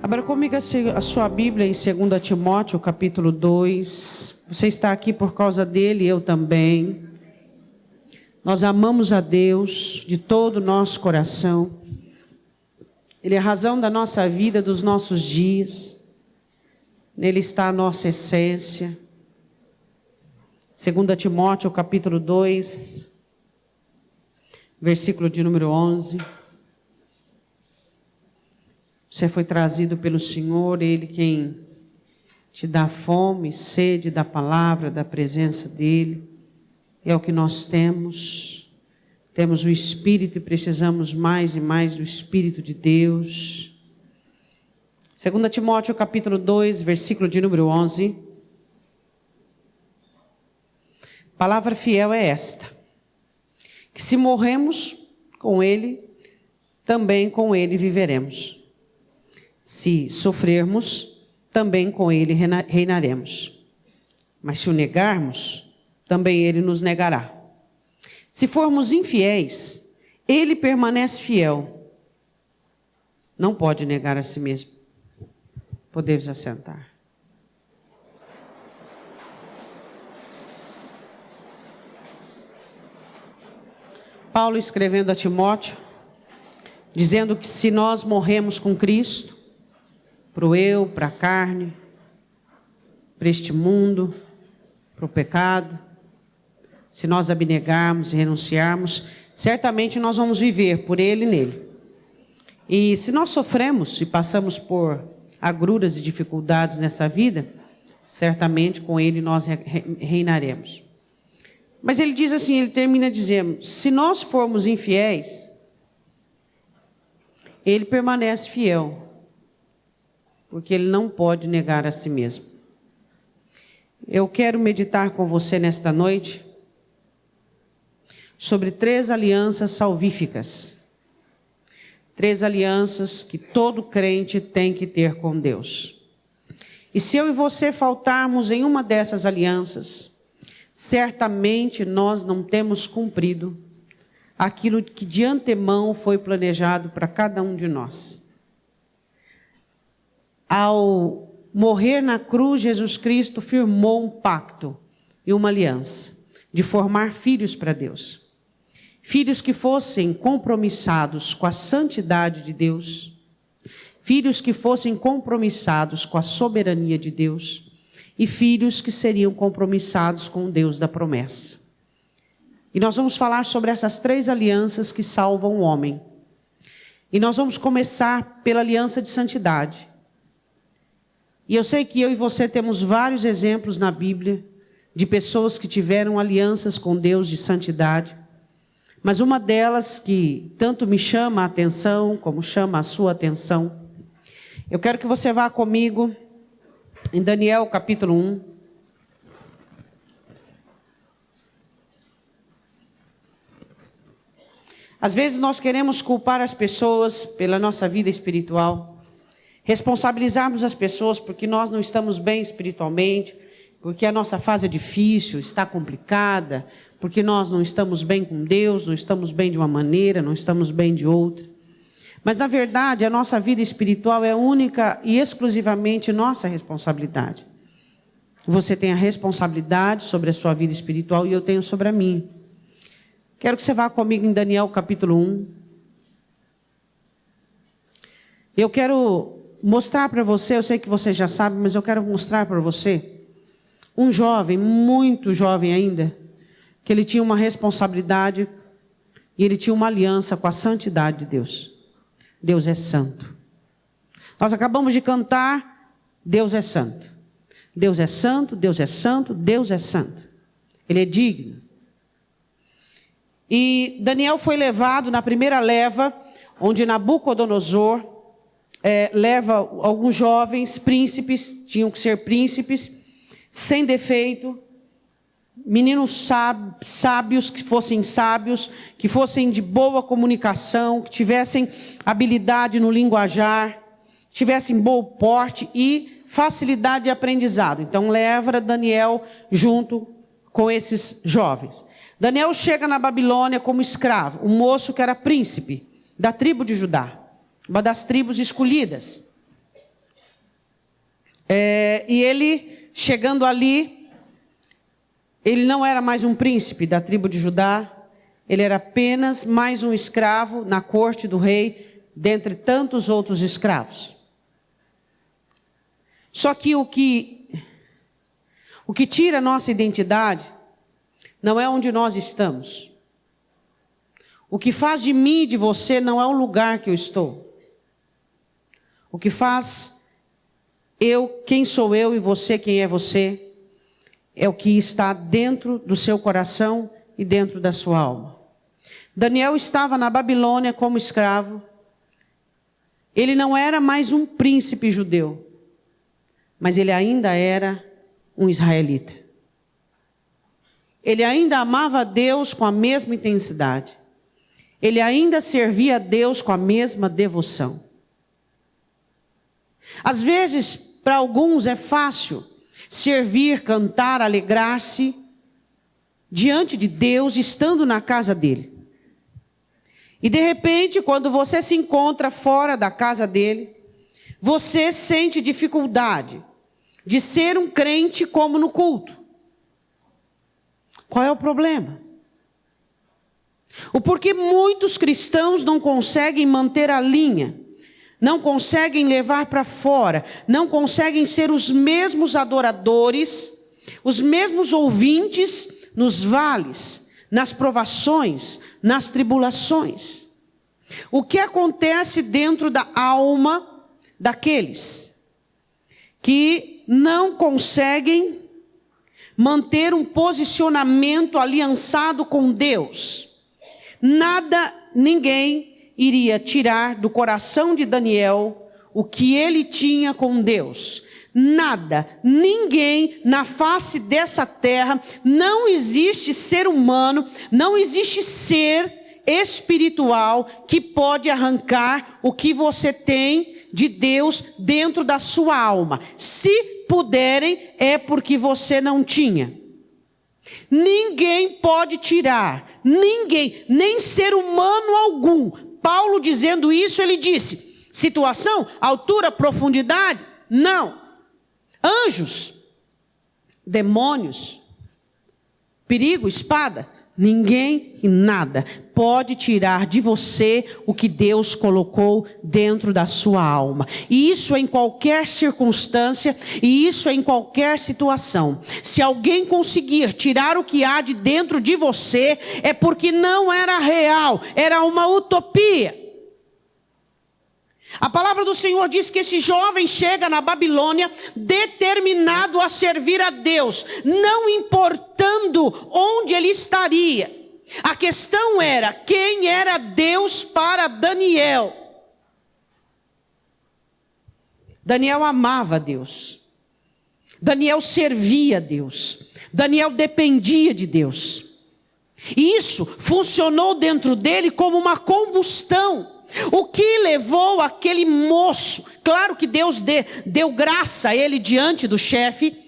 Abra comigo a sua Bíblia em 2 Timóteo, capítulo 2. Você está aqui por causa dele, eu também. Nós amamos a Deus de todo o nosso coração. Ele é a razão da nossa vida, dos nossos dias. Nele está a nossa essência. 2 Timóteo, capítulo 2, versículo de número 11. Você foi trazido pelo Senhor, Ele quem te dá fome, sede da palavra, da presença dEle. É o que nós temos. Temos o Espírito e precisamos mais e mais do Espírito de Deus. 2 Timóteo capítulo 2, versículo de número 11. Palavra fiel é esta: que se morremos com Ele, também com Ele viveremos. Se sofrermos, também com Ele reinaremos. Mas se o negarmos, também Ele nos negará. Se formos infiéis, Ele permanece fiel. Não pode negar a si mesmo. Podemos assentar. Paulo escrevendo a Timóteo, dizendo que se nós morremos com Cristo, para o eu, para a carne, para este mundo, para o pecado, se nós abnegarmos e renunciarmos, certamente nós vamos viver por Ele e nele. E se nós sofremos e passamos por agruras e dificuldades nessa vida, certamente com Ele nós reinaremos. Mas ele diz assim, ele termina dizendo, se nós formos infiéis, Ele permanece fiel, porque Ele não pode negar a si mesmo. Eu quero meditar com você nesta noite sobre 3 alianças salvíficas. 3 alianças que todo crente tem que ter com Deus. E se eu e você faltarmos em uma dessas alianças, certamente nós não temos cumprido aquilo que de antemão foi planejado para cada um de nós. Ao morrer na cruz, Jesus Cristo firmou um pacto e uma aliança de formar filhos para Deus. Filhos que fossem compromissados com a santidade de Deus. Filhos que fossem compromissados com a soberania de Deus. E filhos que seriam compromissados com o Deus da promessa. E nós vamos falar sobre essas 3 alianças que salvam o homem. E nós vamos começar pela aliança de santidade. E eu sei que eu e você temos vários exemplos na Bíblia de pessoas que tiveram alianças com Deus de santidade. Mas uma delas que tanto me chama a atenção, como chama a sua atenção, eu quero que você vá comigo em Daniel capítulo 1. Às vezes nós queremos culpar as pessoas pela nossa vida espiritual. Responsabilizarmos as pessoas porque nós não estamos bem espiritualmente, porque a nossa fase é difícil, está complicada, porque nós não estamos bem com Deus, não estamos bem de uma maneira, não estamos bem de outra. Mas, na verdade, a nossa vida espiritual é única e exclusivamente nossa responsabilidade. Você tem a responsabilidade sobre a sua vida espiritual e eu tenho sobre a minha. Quero que você vá comigo em Daniel capítulo 1. Eu quero mostrar para você, eu sei que você já sabe, mas eu quero mostrar para você, um jovem, muito jovem ainda, que ele tinha uma responsabilidade e ele tinha uma aliança com a santidade de Deus. Deus é santo. Nós acabamos de cantar, Deus é santo. Deus é santo, Deus é santo, Deus é santo. Ele é digno. E Daniel foi levado na primeira leva, onde Nabucodonosor leva alguns jovens príncipes, tinham que ser príncipes, sem defeito, meninos sábios, que fossem de boa comunicação, que tivessem habilidade no linguajar, tivessem bom porte e facilidade de aprendizado. Então leva Daniel junto com esses jovens. Daniel chega na Babilônia como escravo, um moço que era príncipe da tribo de Judá, uma das tribos escolhidas. E ele, chegando ali, ele não era mais um príncipe da tribo de Judá, ele era apenas mais um escravo na corte do rei, dentre tantos outros escravos. Só que o que tira a nossa identidade não é onde nós estamos. O que faz de mim e de você não é o lugar que eu estou. O que faz quem sou eu e você, quem é você, é o que está dentro do seu coração e dentro da sua alma. Daniel estava na Babilônia como escravo. Ele não era mais um príncipe judeu, mas ele ainda era um israelita. Ele ainda amava a Deus com a mesma intensidade. Ele ainda servia a Deus com a mesma devoção. Às vezes, para alguns é fácil servir, cantar, alegrar-se diante de Deus, estando na casa dele. E de repente, quando você se encontra fora da casa dele, você sente dificuldade de ser um crente como no culto. Qual é o problema? O porquê muitos cristãos não conseguem manter a linha, não conseguem levar para fora, não conseguem ser os mesmos adoradores, os mesmos ouvintes nos vales, nas provações, nas tribulações. O que acontece dentro da alma daqueles que não conseguem manter um posicionamento aliançado com Deus? Nada, ninguém iria tirar do coração de Daniel o que ele tinha com Deus. Nada, ninguém na face dessa terra, não existe ser humano, não existe ser espiritual que pode arrancar o que você tem de Deus dentro da sua alma. Se puderem, é porque você não tinha. Ninguém pode tirar, ninguém, nem ser humano algum. Paulo dizendo isso, ele disse, situação, altura, profundidade, não. Anjos, demônios, perigo, espada, ninguém e nada pode tirar de você o que Deus colocou dentro da sua alma. E isso é em qualquer circunstância, e isso é em qualquer situação. Se alguém conseguir tirar o que há de dentro de você, é porque não era real, era uma utopia. A palavra do Senhor diz que esse jovem chega na Babilônia determinado a servir a Deus, não importando onde ele estaria. A questão era, quem era Deus para Daniel? Daniel amava a Deus. Daniel servia a Deus. Daniel dependia de Deus. E isso funcionou dentro dele como uma combustão. O que levou aquele moço, claro que Deus deu graça a ele diante do chefe,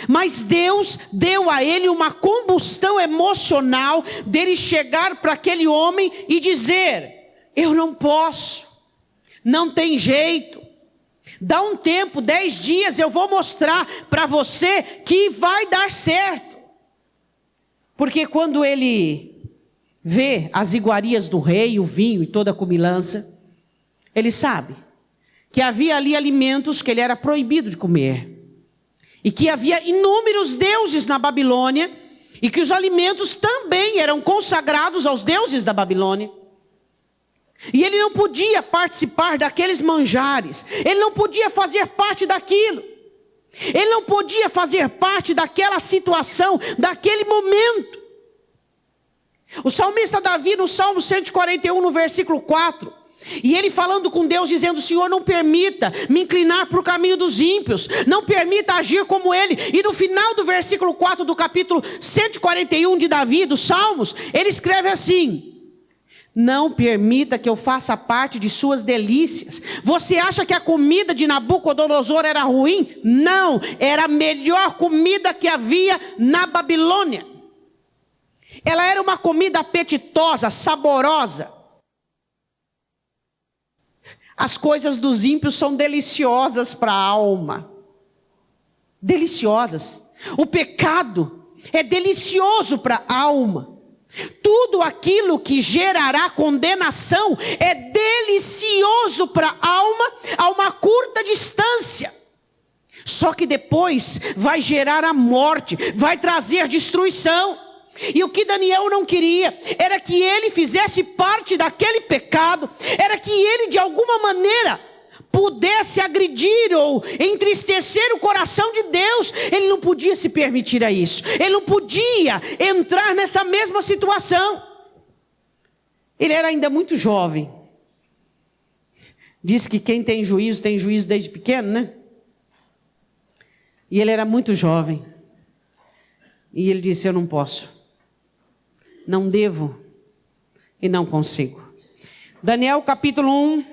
mas Deus deu a ele uma combustão emocional dele chegar para aquele homem e dizer, eu não posso, não tem jeito, dá um tempo, 10 dias, eu vou mostrar para você que vai dar certo. Porque quando ele vê as iguarias do rei, o vinho e toda a comilança, ele sabe que havia ali alimentos que ele era proibido de comer. E que havia inúmeros deuses na Babilônia, e que os alimentos também eram consagrados aos deuses da Babilônia. E ele não podia participar daqueles manjares, ele não podia fazer parte daquilo. Ele não podia fazer parte daquela situação, daquele momento. O salmista Davi, no Salmo 141, no versículo 4, e ele falando com Deus, dizendo, Senhor, não permita me inclinar para o caminho dos ímpios, não permita agir como ele. E no final do versículo 4 do capítulo 141 de Davi, dos Salmos, ele escreve assim, não permita que eu faça parte de suas delícias. Você acha que a comida de Nabucodonosor era ruim? Não, era a melhor comida que havia na Babilônia. Ela era uma comida apetitosa, saborosa. As coisas dos ímpios são deliciosas para a alma. deliciosas. O pecado é delicioso para a alma. Tudo aquilo que gerará condenação é delicioso para a alma a uma curta distância. Só que depois vai gerar a morte, vai trazer destruição. E o que Daniel não queria era que ele fizesse parte daquele pecado, era que ele de alguma maneira pudesse agredir ou entristecer o coração de Deus. Ele não podia se permitir a isso, ele não podia entrar nessa mesma situação. Ele era ainda muito jovem. Diz que quem tem juízo desde pequeno, né? E ele era muito jovem. E ele disse: eu não posso, não devo e não consigo. Daniel capítulo 1,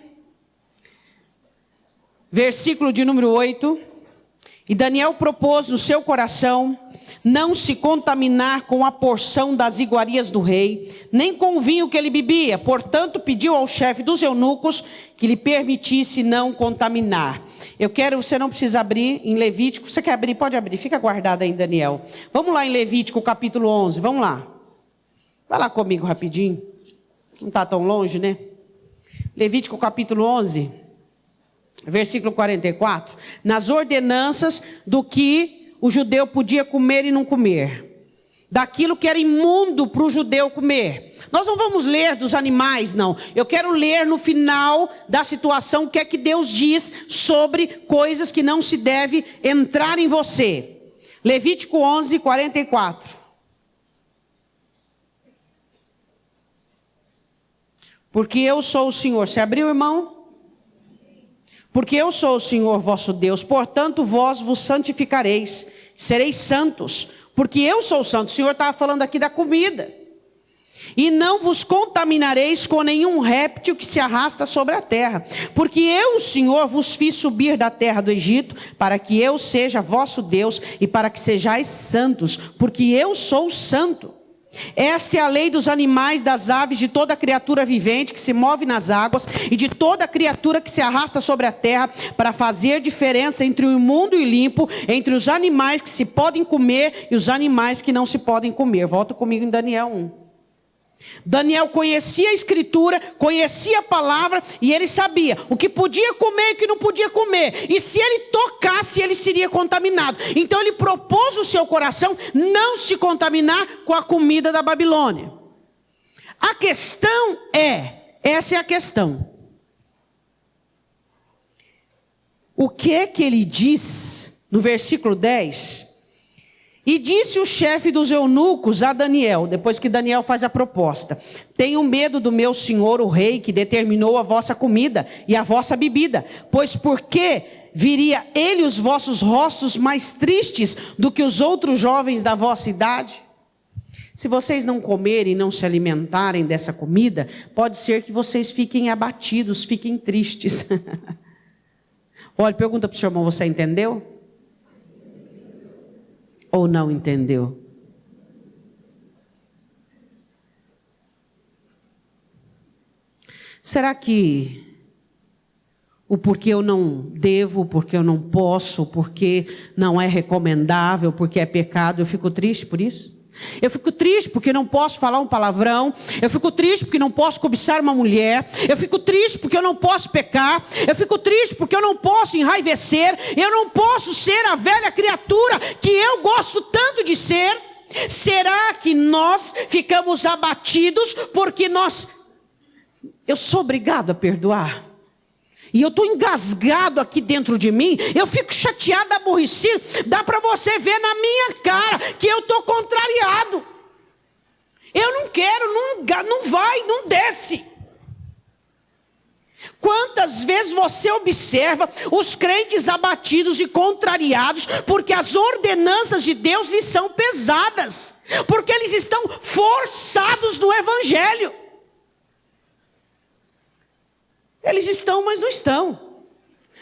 versículo de número 8. E Daniel propôs no seu coração não se contaminar com a porção das iguarias do rei, nem com o vinho que ele bebia. Portanto, pediu ao chefe dos eunucos que lhe permitisse não contaminar. Você não precisa abrir em Levítico. Você quer abrir? Pode abrir, fica guardado aí em Daniel. Vamos lá em Levítico capítulo 11, vamos lá. Vai lá comigo rapidinho. Não está tão longe, né? Levítico capítulo 11. Versículo 44, nas ordenanças do que o judeu podia comer e não comer, daquilo que era imundo para o judeu comer. Nós não vamos ler dos animais, não. Eu quero ler no final da situação o que é que Deus diz sobre coisas que não se deve entrar em você. Levítico 11, 44. Porque eu sou o Senhor. Você abriu, irmão? Porque eu sou o Senhor vosso Deus, portanto vós vos santificareis, sereis santos, porque eu sou santo. O Senhor estava falando aqui da comida. E não vos contaminareis com nenhum réptil que se arrasta sobre a terra, porque eu, o Senhor, vos fiz subir da terra do Egito, para que eu seja vosso Deus, e para que sejais santos, porque eu sou santo. Esta é a lei dos animais, das aves, de toda criatura vivente que se move nas águas e de toda criatura que se arrasta sobre a terra, para fazer diferença entre o imundo e o limpo, entre os animais que se podem comer e os animais que não se podem comer. Volta comigo em Daniel 1. Daniel conhecia a escritura, conhecia a palavra, e ele sabia o que podia comer e o que não podia comer, e se ele tocasse ele seria contaminado. Então ele propôs no seu coração não se contaminar com a comida da Babilônia. A questão essa é a questão, o que é que ele diz no versículo 10? E disse o chefe dos eunucos a Daniel, depois que Daniel faz a proposta: tenho medo do meu senhor o rei, que determinou a vossa comida e a vossa bebida, pois por que viria ele os vossos rostos mais tristes do que os outros jovens da vossa idade? Se vocês não comerem e não se alimentarem dessa comida, pode ser que vocês fiquem abatidos, fiquem tristes. Olha, pergunta para o seu irmão: você entendeu? Ou não entendeu? Será que o porquê eu não devo, porque eu não posso, porque não é recomendável, porque é pecado, eu fico triste por isso? Eu fico triste porque não posso falar um palavrão, eu fico triste porque não posso cobiçar uma mulher, eu fico triste porque eu não posso pecar, eu fico triste porque eu não posso enraivecer, eu não posso ser a velha criatura que eu gosto tanto de ser. Será que nós ficamos abatidos porque eu sou obrigado a perdoar? E eu estou engasgado aqui dentro de mim, eu fico chateado, aborrecido. Dá para você ver na minha cara que eu estou contrariado. Eu não quero, não vai, não desce. Quantas vezes você observa os crentes abatidos e contrariados, porque as ordenanças de Deus lhes são pesadas, porque eles estão forçados no evangelho. Eles estão, mas não estão.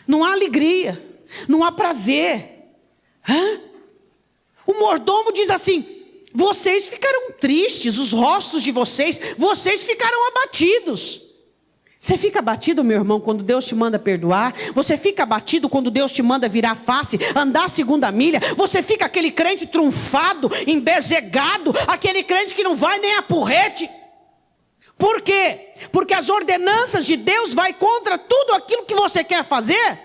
Não há alegria, não há prazer. O mordomo diz assim: vocês ficaram tristes, os rostos de vocês ficaram abatidos. Você fica abatido, meu irmão, quando Deus te manda perdoar? Você fica abatido quando Deus te manda virar a face, andar a segunda milha? Você fica aquele crente trunfado, embezegado, aquele crente que não vai nem a porrete? Por quê? Porque as ordenanças de Deus vai contra tudo aquilo que você quer fazer?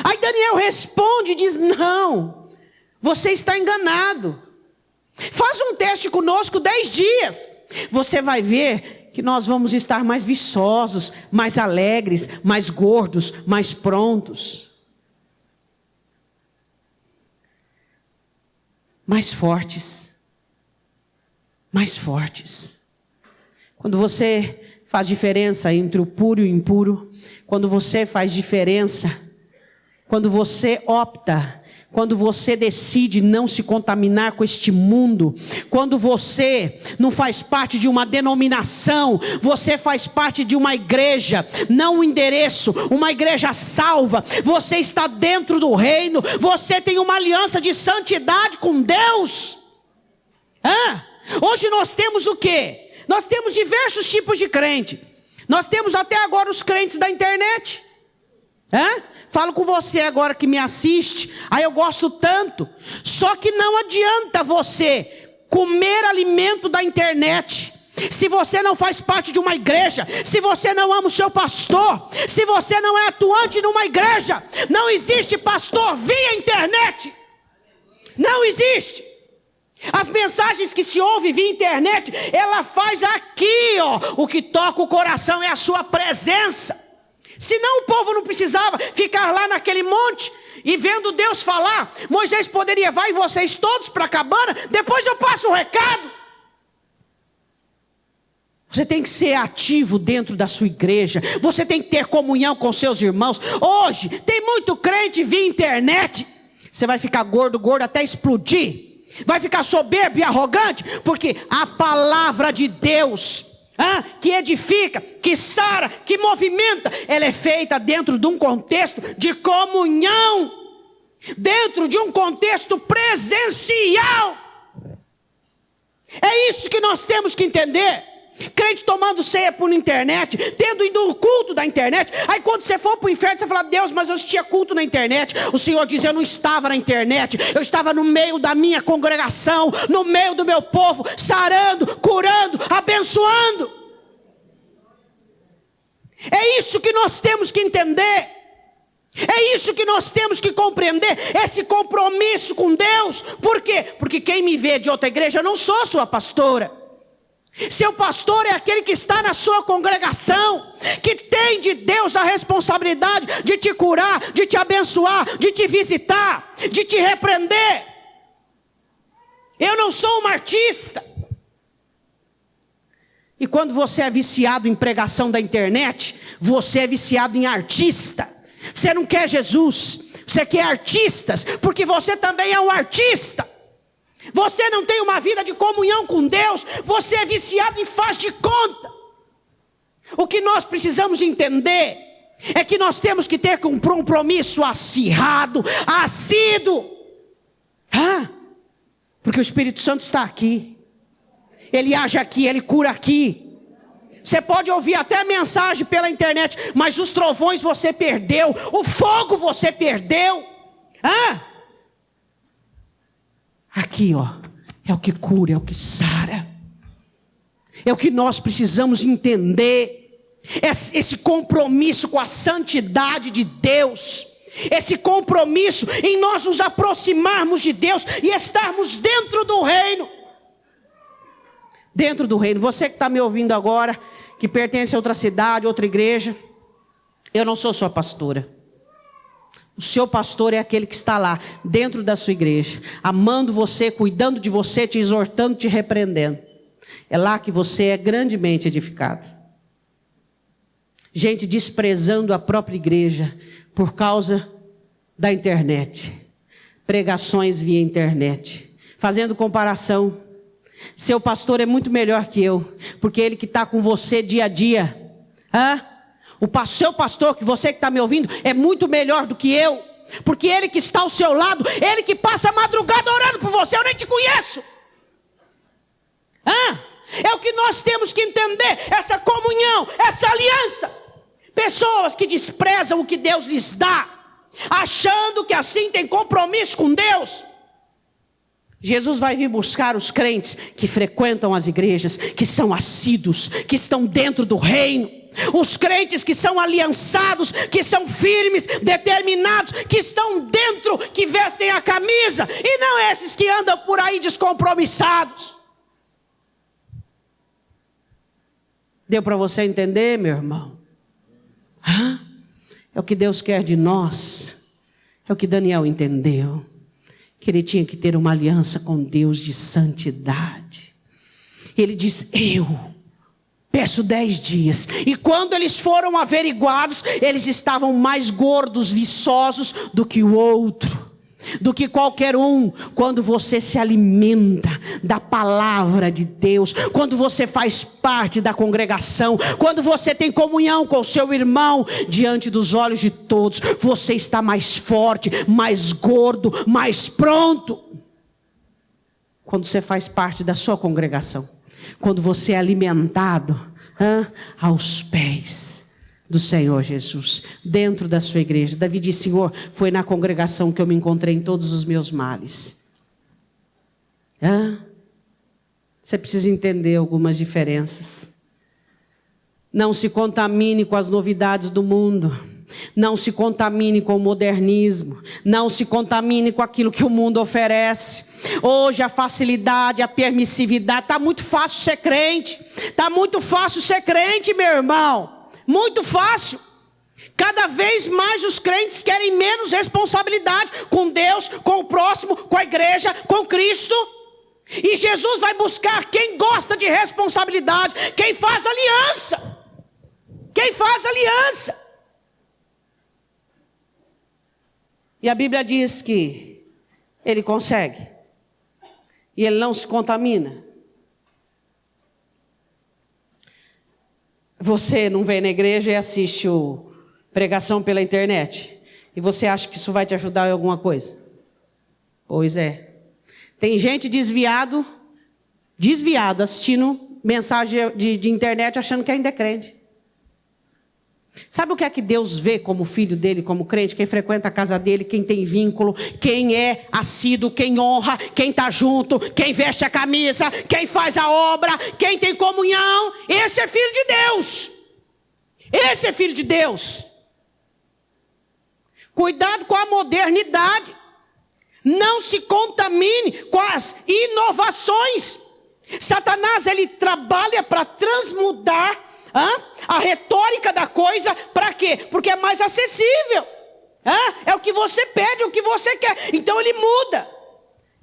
Aí Daniel responde e diz: não, você está enganado. Faz um teste conosco 10 dias. Você vai ver que nós vamos estar mais viçosos, mais alegres, mais gordos, mais prontos, mais fortes. Mais fortes. Quando você faz diferença entre o puro e o impuro, quando você faz diferença, quando você opta, quando você decide não se contaminar com este mundo, quando você não faz parte de uma denominação, você faz parte de uma igreja, não um endereço, uma igreja salva, você está dentro do reino, você tem uma aliança de santidade com Deus. Hoje nós temos o quê? Nós temos diversos tipos de crente. Nós temos até agora os crentes da internet. Falo com você agora que me assiste. Aí eu gosto tanto. Só que não adianta você comer alimento da internet se você não faz parte de uma igreja, se você não ama o seu pastor, se você não é atuante numa igreja. Não existe pastor via internet. Não existe. As mensagens que se ouve via internet, ela faz aqui, o que toca o coração é a sua presença. Senão o povo não precisava ficar lá naquele monte e vendo Deus falar. Moisés poderia: vai vocês todos para a cabana, depois eu passo o recado. Você tem que ser ativo dentro da sua igreja. Você tem que ter comunhão com seus irmãos. Hoje tem muito crente via internet. Você vai ficar gordo até explodir. Vai ficar soberbo e arrogante, porque a palavra de Deus, que edifica, que sara, que movimenta, ela é feita dentro de um contexto de comunhão, dentro de um contexto presencial. É isso que nós temos que entender. Crente tomando ceia por internet, tendo ido no culto da internet. Aí quando você for para o inferno, você fala: Deus, mas eu tinha culto na internet. O Senhor diz: eu não estava na internet, eu estava no meio da minha congregação, no meio do meu povo, sarando, curando, abençoando. É isso que nós temos que entender. É isso que nós temos que compreender, esse compromisso com Deus. Por quê? Porque quem me vê de outra igreja, eu não sou sua pastora. Seu pastor é aquele que está na sua congregação, que tem de Deus a responsabilidade de te curar, de te abençoar, de te visitar, de te repreender. Eu não sou um artista. E quando você é viciado em pregação da internet, você é viciado em artista. Você não quer Jesus, você quer artistas, porque você também é um artista. Você não tem uma vida de comunhão com Deus, você é viciado em faz de conta. O que nós precisamos entender é que nós temos que ter um compromisso acirrado, assíduo. Porque o Espírito Santo está aqui, ele age aqui, ele cura aqui. Você pode ouvir até a mensagem pela internet, mas os trovões você perdeu, o fogo você perdeu. Aqui, é o que cura, é o que sara. É o que nós precisamos entender. Esse compromisso com a santidade de Deus. Esse compromisso em nós nos aproximarmos de Deus e estarmos dentro do reino. Dentro do reino. Você que está me ouvindo agora, que pertence a outra cidade, outra igreja. Eu não sou sua pastora. O seu pastor é aquele que está lá, dentro da sua igreja, amando você, cuidando de você, te exortando, te repreendendo. É lá que você é grandemente edificado. Gente desprezando a própria igreja por causa da internet. Pregações via internet. Fazendo comparação. Seu pastor é muito melhor que eu, porque ele que está com você dia a dia. O seu pastor, que você que está me ouvindo, é muito melhor do que eu. Porque ele que está ao seu lado, ele que passa a madrugada orando por você, eu nem te conheço. É o que nós temos que entender, essa comunhão, essa aliança. Pessoas que desprezam o que Deus lhes dá, achando que assim tem compromisso com Deus. Jesus vai vir buscar os crentes que frequentam as igrejas, que são assíduos, que estão dentro do reino. Os crentes que são aliançados, que são firmes, determinados, que estão dentro, que vestem a camisa. E não esses que andam por aí descompromissados. Deu para você entender, meu irmão? É o que Deus quer de nós. É o que Daniel entendeu. Que ele tinha que ter uma aliança com Deus de santidade. Ele diz, eu peço 10 dias. E quando eles foram averiguados, eles estavam mais gordos, viçosos do que o outro. Do que qualquer um. Quando você se alimenta da palavra de Deus, quando você faz parte da congregação, quando você tem comunhão com o seu irmão, diante dos olhos de todos, você está mais forte, mais gordo, mais pronto. Quando você faz parte da sua congregação, quando você é alimentado aos pés do Senhor Jesus, dentro da sua igreja. Davi disse, Senhor, foi na congregação que eu me encontrei em todos os meus males. Você precisa entender algumas diferenças. Não se contamine com as novidades do mundo. Não se contamine com o modernismo. Não se contamine com aquilo que o mundo oferece. Hoje a facilidade, a permissividade, está muito fácil ser crente. Está muito fácil ser crente, meu irmão. Muito fácil. Cada vez mais os crentes querem menos responsabilidade com Deus, com o próximo, com a igreja, com Cristo. E Jesus vai buscar quem gosta de responsabilidade, quem faz aliança. Quem faz aliança. E a Bíblia diz que ele consegue. E ele não se contamina. Você não vem na igreja e assiste pregação pela internet. E você acha que isso vai te ajudar em alguma coisa? Pois é. Tem gente desviado assistindo mensagem de internet achando que ainda é crente. Sabe o que é que Deus vê como filho dele, como crente? Quem frequenta a casa dele, quem tem vínculo, quem é assíduo, quem honra, quem está junto, quem veste a camisa, quem faz a obra, quem tem comunhão. Esse é filho de Deus. Esse é filho de Deus. Cuidado com a modernidade. Não se contamine com as inovações. Satanás, ele trabalha para transmudar a retórica da coisa. Para quê? Porque é mais acessível. É o que você pede, o que você quer. Então ele muda.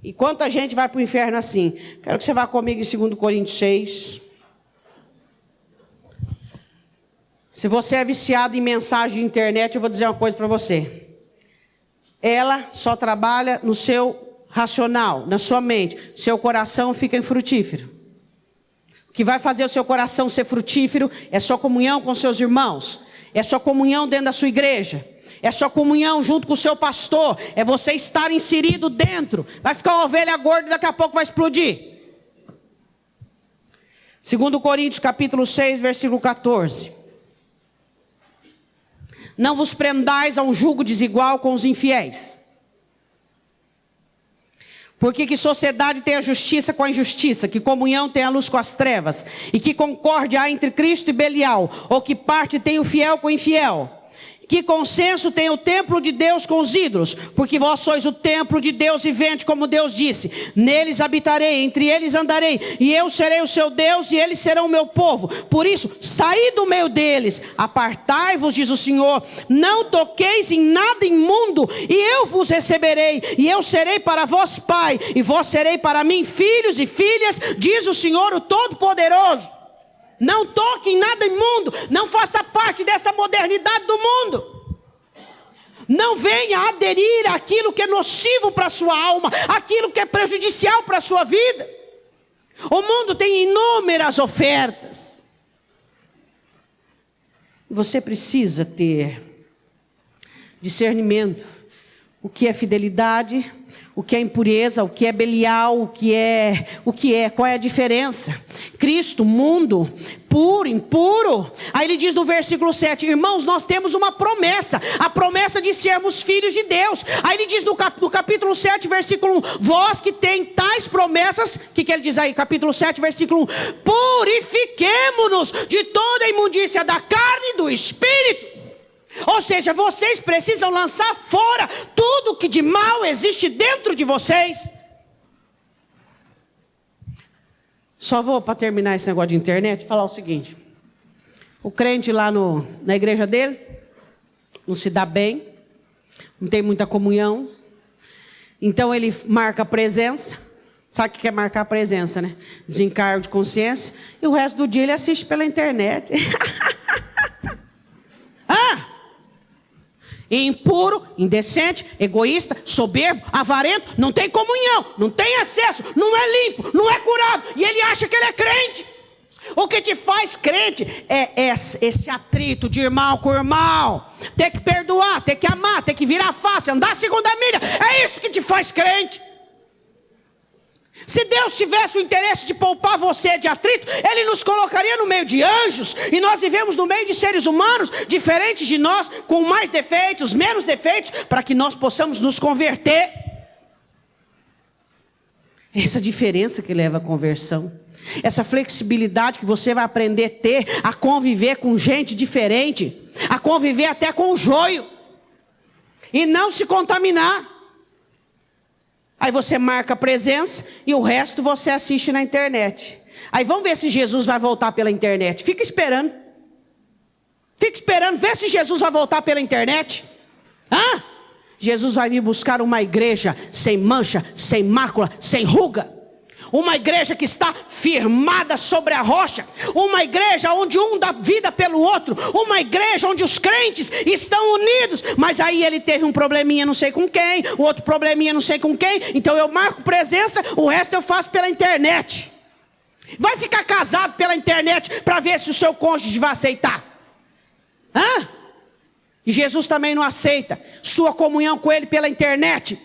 E quanta gente vai para o inferno assim? Quero que você vá comigo em 2 Coríntios 6. Se você é viciado em mensagem de internet, eu vou dizer uma coisa para você. Ela só trabalha no seu racional, na sua mente. Seu coração fica infrutífero. O que vai fazer o seu coração ser frutífero é sua comunhão com seus irmãos. É sua comunhão dentro da sua igreja. É sua comunhão junto com o seu pastor. É você estar inserido dentro. Vai ficar uma ovelha gorda e daqui a pouco vai explodir. 2 Coríntios capítulo 6, versículo 14. Não vos prendais a um jugo desigual com os infiéis. Porque que sociedade tem a justiça com a injustiça? Que comunhão tem a luz com as trevas? E que concórdia há entre Cristo e Belial? Ou que parte tem o fiel com o infiel? Que consenso tem o templo de Deus com os ídolos? Porque vós sois o templo de Deus vivente, como Deus disse. Neles habitarei, entre eles andarei. E eu serei o seu Deus e eles serão o meu povo. Por isso, saí do meio deles. Apartai-vos, diz o Senhor. Não toqueis em nada imundo. E eu vos receberei. E eu serei para vós pai. E vós serei para mim filhos e filhas, diz o Senhor o Todo-Poderoso. Não toque em nada imundo. Não faça parte dessa modernidade do mundo. Não venha aderir àquilo que é nocivo para a sua alma, aquilo que é prejudicial para a sua vida. O mundo tem inúmeras ofertas. Você precisa ter discernimento. O que é fidelidade, o que é impureza, o que é Belial, qual é a diferença? Cristo, mundo, puro, impuro. Aí ele diz no versículo 7, irmãos, nós temos uma promessa, a promessa de sermos filhos de Deus. Aí ele diz no capítulo 7, versículo 1, vós que tem tais promessas, o que ele diz aí? Capítulo 7, versículo 1, purifiquemo-nos de toda a imundícia da carne e do espírito. Ou seja, vocês precisam lançar fora tudo que de mal existe dentro de vocês. Só vou, para terminar esse negócio de internet, falar o seguinte. O crente lá na igreja dele não se dá bem, não tem muita comunhão. Então ele marca presença. Sabe o que é marcar presença, né? Desencargo de consciência. E o resto do dia ele assiste pela internet. Impuro, indecente, egoísta, soberbo, avarento, não tem comunhão, não tem acesso, não é limpo, não é curado, e ele acha que ele é crente. O que te faz crente é esse atrito de irmão com irmão, ter que perdoar, ter que amar, ter que virar a face, andar a segunda milha, é isso que te faz crente. Se Deus tivesse o interesse de poupar você de atrito, Ele nos colocaria no meio de anjos, e nós vivemos no meio de seres humanos, diferentes de nós, com mais defeitos, menos defeitos, para que nós possamos nos converter. Essa diferença que leva à conversão, essa flexibilidade que você vai aprender a ter, a conviver com gente diferente, a conviver até com o joio, e não se contaminar. Aí você marca a presença e o resto você assiste na internet. Aí vamos ver se Jesus vai voltar pela internet. Fica esperando. Vê se Jesus vai voltar pela internet. Jesus vai vir buscar uma igreja sem mancha, sem mácula, sem ruga. Uma igreja que está firmada sobre a rocha. Uma igreja onde um dá vida pelo outro. Uma igreja onde os crentes estão unidos. Mas aí ele teve um probleminha não sei com quem, o outro probleminha não sei com quem. Então eu marco presença, o resto eu faço pela internet. Vai ficar casado pela internet para ver se o seu cônjuge vai aceitar. E Jesus também não aceita sua comunhão com ele pela internet.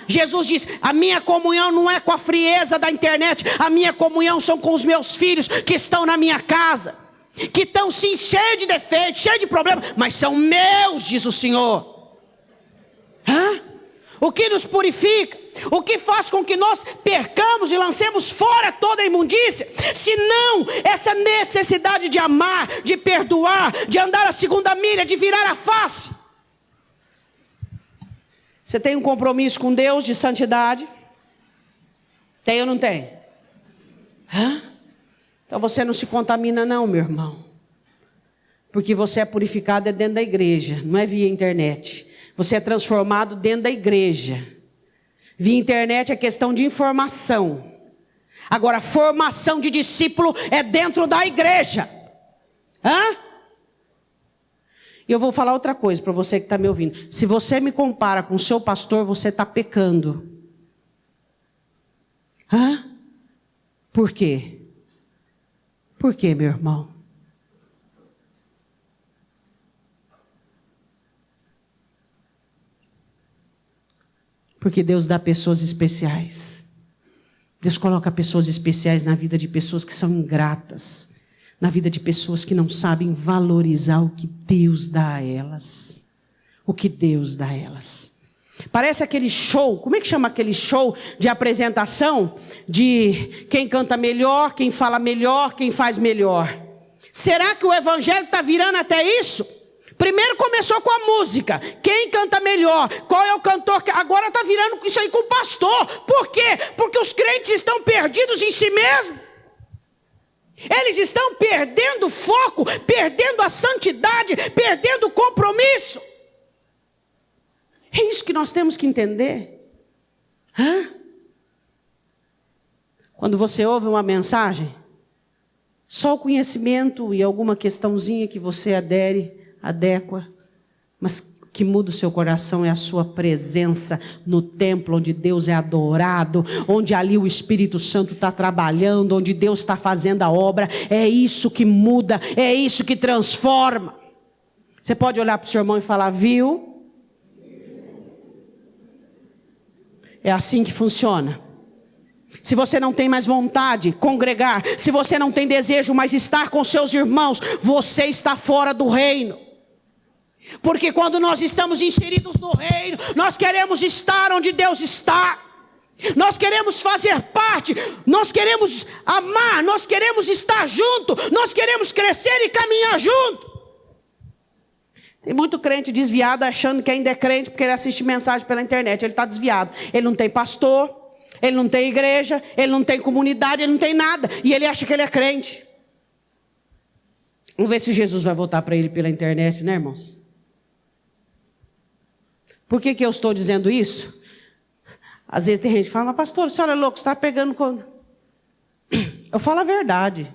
Jesus diz, a minha comunhão não é com a frieza da internet, a minha comunhão são com os meus filhos que estão na minha casa, que estão sim cheios de defeitos, cheios de problemas, mas são meus, diz o Senhor. O que nos purifica, o que faz com que nós percamos e lancemos fora toda a imundícia, senão essa necessidade de amar, de perdoar, de andar a segunda milha, de virar a face. Você tem um compromisso com Deus de santidade? Tem ou não tem? Então você não se contamina não, meu irmão. Porque você é purificado dentro da igreja, não é via internet. Você é transformado dentro da igreja. Via internet é questão de informação. Agora, formação de discípulo é dentro da igreja. E eu vou falar outra coisa para você que está me ouvindo. Se você me compara com o seu pastor, você está pecando. Por quê? Por quê, meu irmão? Porque Deus dá pessoas especiais. Deus coloca pessoas especiais na vida de pessoas que são ingratas. Na vida de pessoas que não sabem valorizar o que Deus dá a elas. O que Deus dá a elas. Parece aquele show, como é que chama aquele show de apresentação? De quem canta melhor, quem fala melhor, quem faz melhor. Será que o evangelho está virando até isso? Primeiro começou com a música. Quem canta melhor? Qual é o cantor? Agora está virando isso aí com o pastor. Por quê? Porque os crentes estão perdidos em si mesmos. Eles estão perdendo o foco, perdendo a santidade, perdendo o compromisso. É isso que nós temos que entender. Quando você ouve uma mensagem, só o conhecimento e alguma questãozinha que você adequa, mas que muda o seu coração é a sua presença no templo onde Deus é adorado, onde ali o Espírito Santo está trabalhando, onde Deus está fazendo a obra. É isso que muda, é isso que transforma. Você pode olhar para o seu irmão e falar, viu? É assim que funciona. Se você não tem mais vontade de congregar, se você não tem desejo mais estar com seus irmãos, você está fora do reino. Porque quando nós estamos inseridos no reino, nós queremos estar onde Deus está. Nós queremos fazer parte, nós queremos amar, nós queremos estar junto, nós queremos crescer e caminhar junto. Tem muito crente desviado achando que ainda é crente porque ele assiste mensagem pela internet. Ele está desviado, ele não tem pastor, ele não tem igreja, ele não tem comunidade, ele não tem nada. E ele acha que ele é crente. Vamos ver se Jesus vai voltar para ele pela internet, né, irmãos? Por que eu estou dizendo isso? Às vezes tem gente que fala, mas pastor, a senhora é louco, você está pegando com... Eu falo a verdade.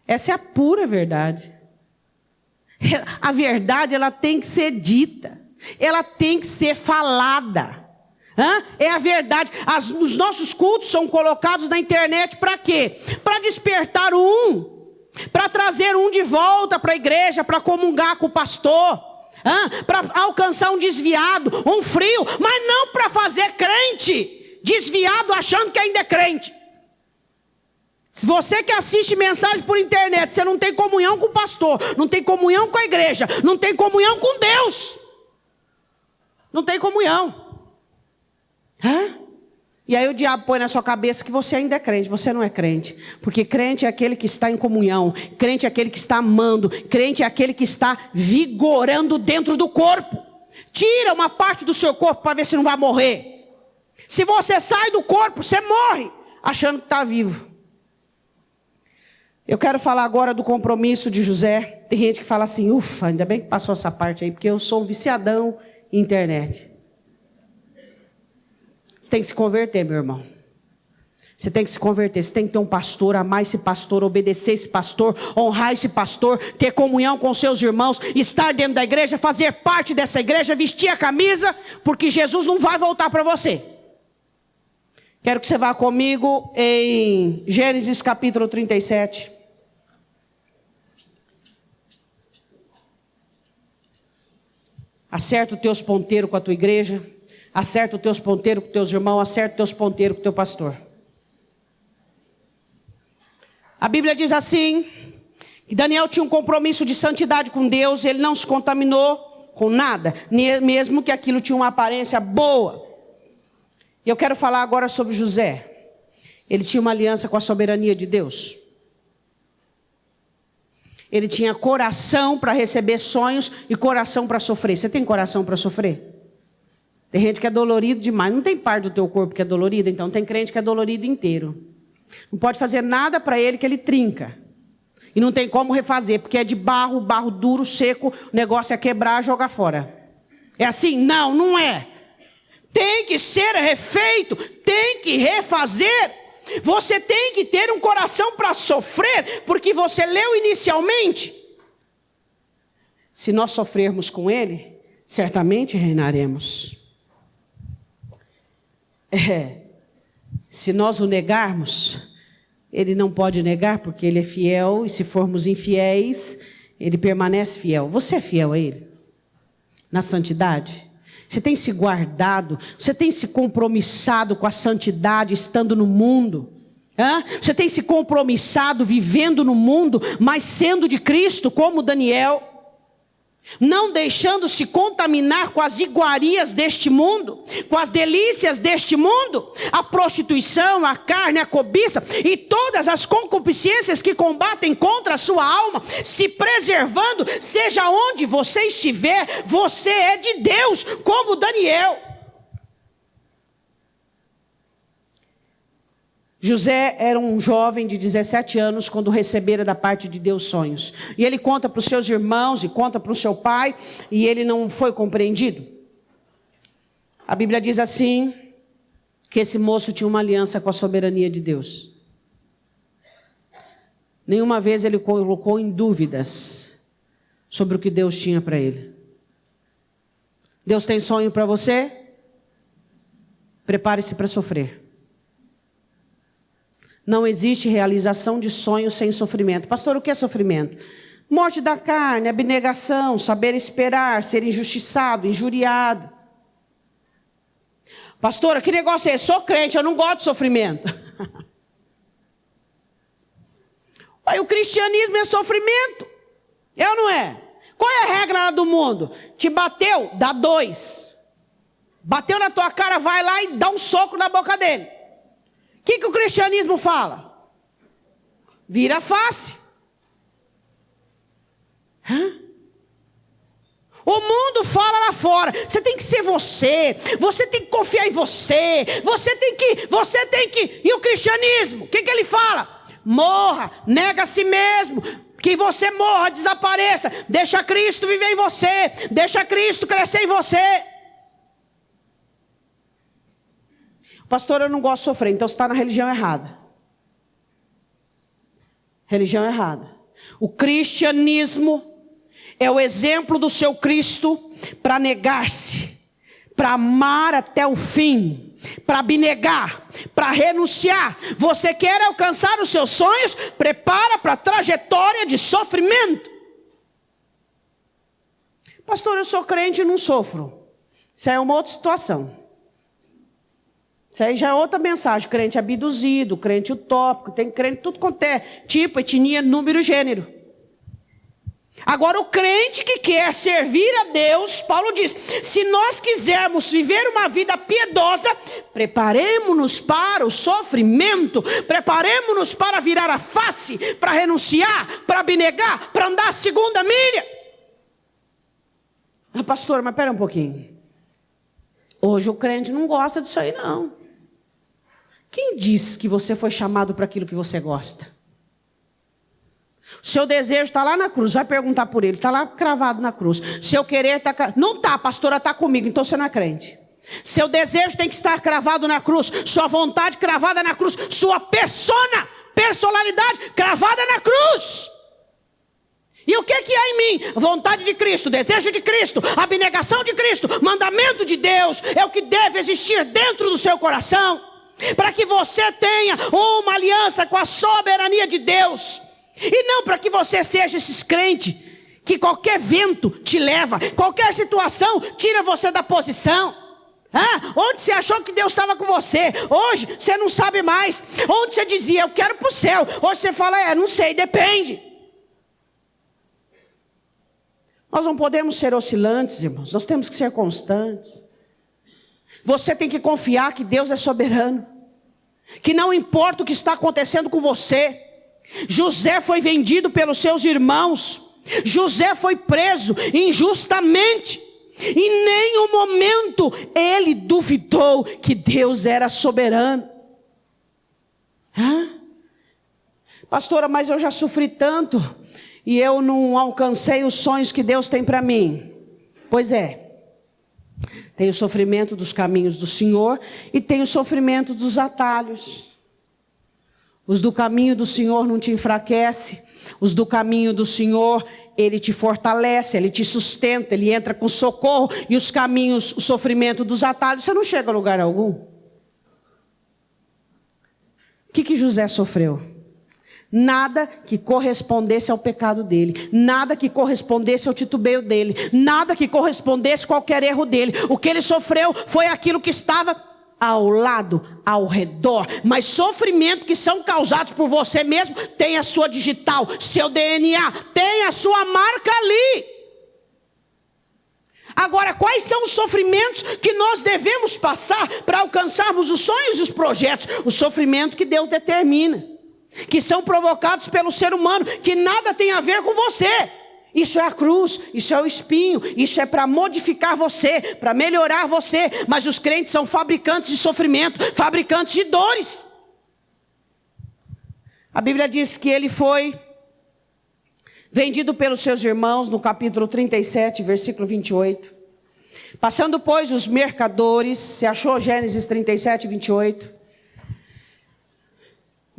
Essa é a pura verdade. A verdade, ela tem que ser dita. Ela tem que ser falada. É a verdade. Os nossos cultos são colocados na internet para quê? Para despertar para trazer de volta para a igreja, para comungar com o pastor. Para alcançar um desviado, um frio, mas não para fazer crente desviado achando que ainda é crente. Se você que assiste mensagem por internet, você não tem comunhão com o pastor, não tem comunhão com a igreja, não tem comunhão com Deus, não tem comunhão. E aí o diabo põe na sua cabeça que você ainda é crente. Você não é crente, porque crente é aquele que está em comunhão, crente é aquele que está amando, crente é aquele que está vigorando dentro do corpo. Tira uma parte do seu corpo para ver se não vai morrer. Se você sai do corpo, você morre achando que está vivo. Eu quero falar agora do compromisso de José. Tem gente que fala assim, ufa, ainda bem que passou essa parte aí, porque eu sou um viciadão em internet. Você tem que se converter, meu irmão. Você tem que se converter. Você tem que ter um pastor, amar esse pastor, obedecer esse pastor, honrar esse pastor, ter comunhão com seus irmãos, estar dentro da igreja, fazer parte dessa igreja, vestir a camisa, porque Jesus não vai voltar para você. Quero que você vá comigo em Gênesis capítulo 37. Acerta os teus ponteiros com a tua igreja. Acerta os teus ponteiros com os teus irmãos, acerta os teus ponteiros com o teu pastor. A Bíblia diz assim, que Daniel tinha um compromisso de santidade com Deus, ele não se contaminou com nada, mesmo que aquilo tinha uma aparência boa. E eu quero falar agora sobre José. Ele tinha uma aliança com a soberania de Deus. Ele tinha coração para receber sonhos e coração para sofrer. Você tem coração para sofrer? Tem gente que é dolorido demais. Não tem parte do teu corpo que é dolorido, então tem crente que é dolorido inteiro. Não pode fazer nada para ele que ele trinca. E não tem como refazer, porque é de barro, barro duro, seco, o negócio é quebrar, jogar fora. É assim? Não, não é. Tem que ser refeito, tem que refazer. Você tem que ter um coração para sofrer, porque você leu inicialmente. Se nós sofrermos com ele, certamente reinaremos. Se nós o negarmos, ele não pode negar, porque ele é fiel, e se formos infiéis, ele permanece fiel. Você é fiel a ele? Na santidade? Você tem se guardado? Você tem se compromissado com a santidade estando no mundo? Você tem se compromissado vivendo no mundo, mas sendo de Cristo, como Daniel? Não deixando se contaminar com as iguarias deste mundo, com as delícias deste mundo, a prostituição, a carne, a cobiça e todas as concupiscências que combatem contra a sua alma, se preservando, seja onde você estiver, você é de Deus, como Daniel. José era um jovem de 17 anos quando recebera da parte de Deus sonhos. E ele conta para os seus irmãos e conta para o seu pai, e ele não foi compreendido. A Bíblia diz assim, que esse moço tinha uma aliança com a soberania de Deus. Nenhuma vez ele colocou em dúvidas sobre o que Deus tinha para ele. Deus tem sonho para você? Prepare-se para sofrer. Não existe realização de sonhos sem sofrimento. Pastor, o que é sofrimento? Morte da carne, abnegação, saber esperar, ser injustiçado, injuriado. Pastora, que negócio é esse? Sou crente, eu não gosto de sofrimento. Aí o cristianismo é sofrimento. É ou não é? Qual é a regra lá do mundo? Te bateu? Dá 2. Bateu na tua cara, vai lá e dá um soco na boca dele. O que o cristianismo fala? Vira a face. O mundo fala lá fora, você tem que ser você tem que confiar em você tem que... E o cristianismo, o que ele fala? Morra, nega a si mesmo, que você morra, desapareça, deixa Cristo viver em você, deixa Cristo crescer em você. Pastor, eu não gosto de sofrer, então você está na religião errada. Religião errada. O cristianismo é o exemplo do seu Cristo para negar-se, para amar até o fim, para abnegar, para renunciar. Você quer alcançar os seus sonhos? Prepara para a trajetória de sofrimento. Pastor, eu sou crente e não sofro. Isso é uma outra situação. Isso aí já é outra mensagem. Crente abduzido, crente utópico, tem crente tudo quanto é tipo, etnia, número, gênero. Agora o crente que quer servir a Deus, Paulo diz, se nós quisermos viver uma vida piedosa, preparemos-nos para o sofrimento, preparemos-nos para virar a face, para renunciar, para abnegar, para andar a segunda milha. Pastor, mas espera um pouquinho. Hoje o crente não gosta disso aí não. Quem disse que você foi chamado para aquilo que você gosta? O seu desejo está lá na cruz, vai perguntar por ele, está lá cravado na cruz. Seu querer está cravado. Não está, pastora, está comigo, então você não é crente. Seu desejo tem que estar cravado na cruz, sua vontade cravada na cruz, sua personalidade cravada na cruz. E o que há em mim? Vontade de Cristo, desejo de Cristo, abnegação de Cristo, mandamento de Deus, é o que deve existir dentro do seu coração, para que você tenha uma aliança com a soberania de Deus. E não para que você seja esses crentes que qualquer vento te leva, qualquer situação tira você da posição. Onde você achou que Deus estava com você, hoje você não sabe mais. Onde você dizia, eu quero para o céu, hoje você fala, não sei, depende. Nós não podemos ser oscilantes, irmãos, nós temos que ser constantes. Você tem que confiar que Deus é soberano, que não importa o que está acontecendo com você. José foi vendido pelos seus irmãos, José foi preso injustamente, em nenhum momento ele duvidou que Deus era soberano. Pastora, mas eu já sofri tanto e eu não alcancei os sonhos que Deus tem para mim. Pois é, tem o sofrimento dos caminhos do Senhor e tem o sofrimento dos atalhos. Os do caminho do Senhor não te enfraquece. Os do caminho do Senhor, Ele te fortalece, Ele te sustenta, Ele entra com socorro. E os caminhos, o sofrimento dos atalhos, você não chega a lugar algum. O que José sofreu? Nada que correspondesse ao pecado dele. Nada que correspondesse ao titubeio dele. Nada que correspondesse a qualquer erro dele. O que ele sofreu foi aquilo que estava ao lado, ao redor, mas sofrimento que são causados por você mesmo, tem a sua digital, seu DNA, tem a sua marca ali. Agora, quais são os sofrimentos que nós devemos passar para alcançarmos os sonhos e os projetos? O sofrimento que Deus determina, que são provocados pelo ser humano, que nada tem a ver com você. Isso é a cruz, isso é o espinho, isso é para modificar você, para melhorar você. Mas os crentes são fabricantes de sofrimento, fabricantes de dores. A Bíblia diz que ele foi vendido pelos seus irmãos, no capítulo 37, versículo 28. Passando, pois, os mercadores, você achou Gênesis 37, 28?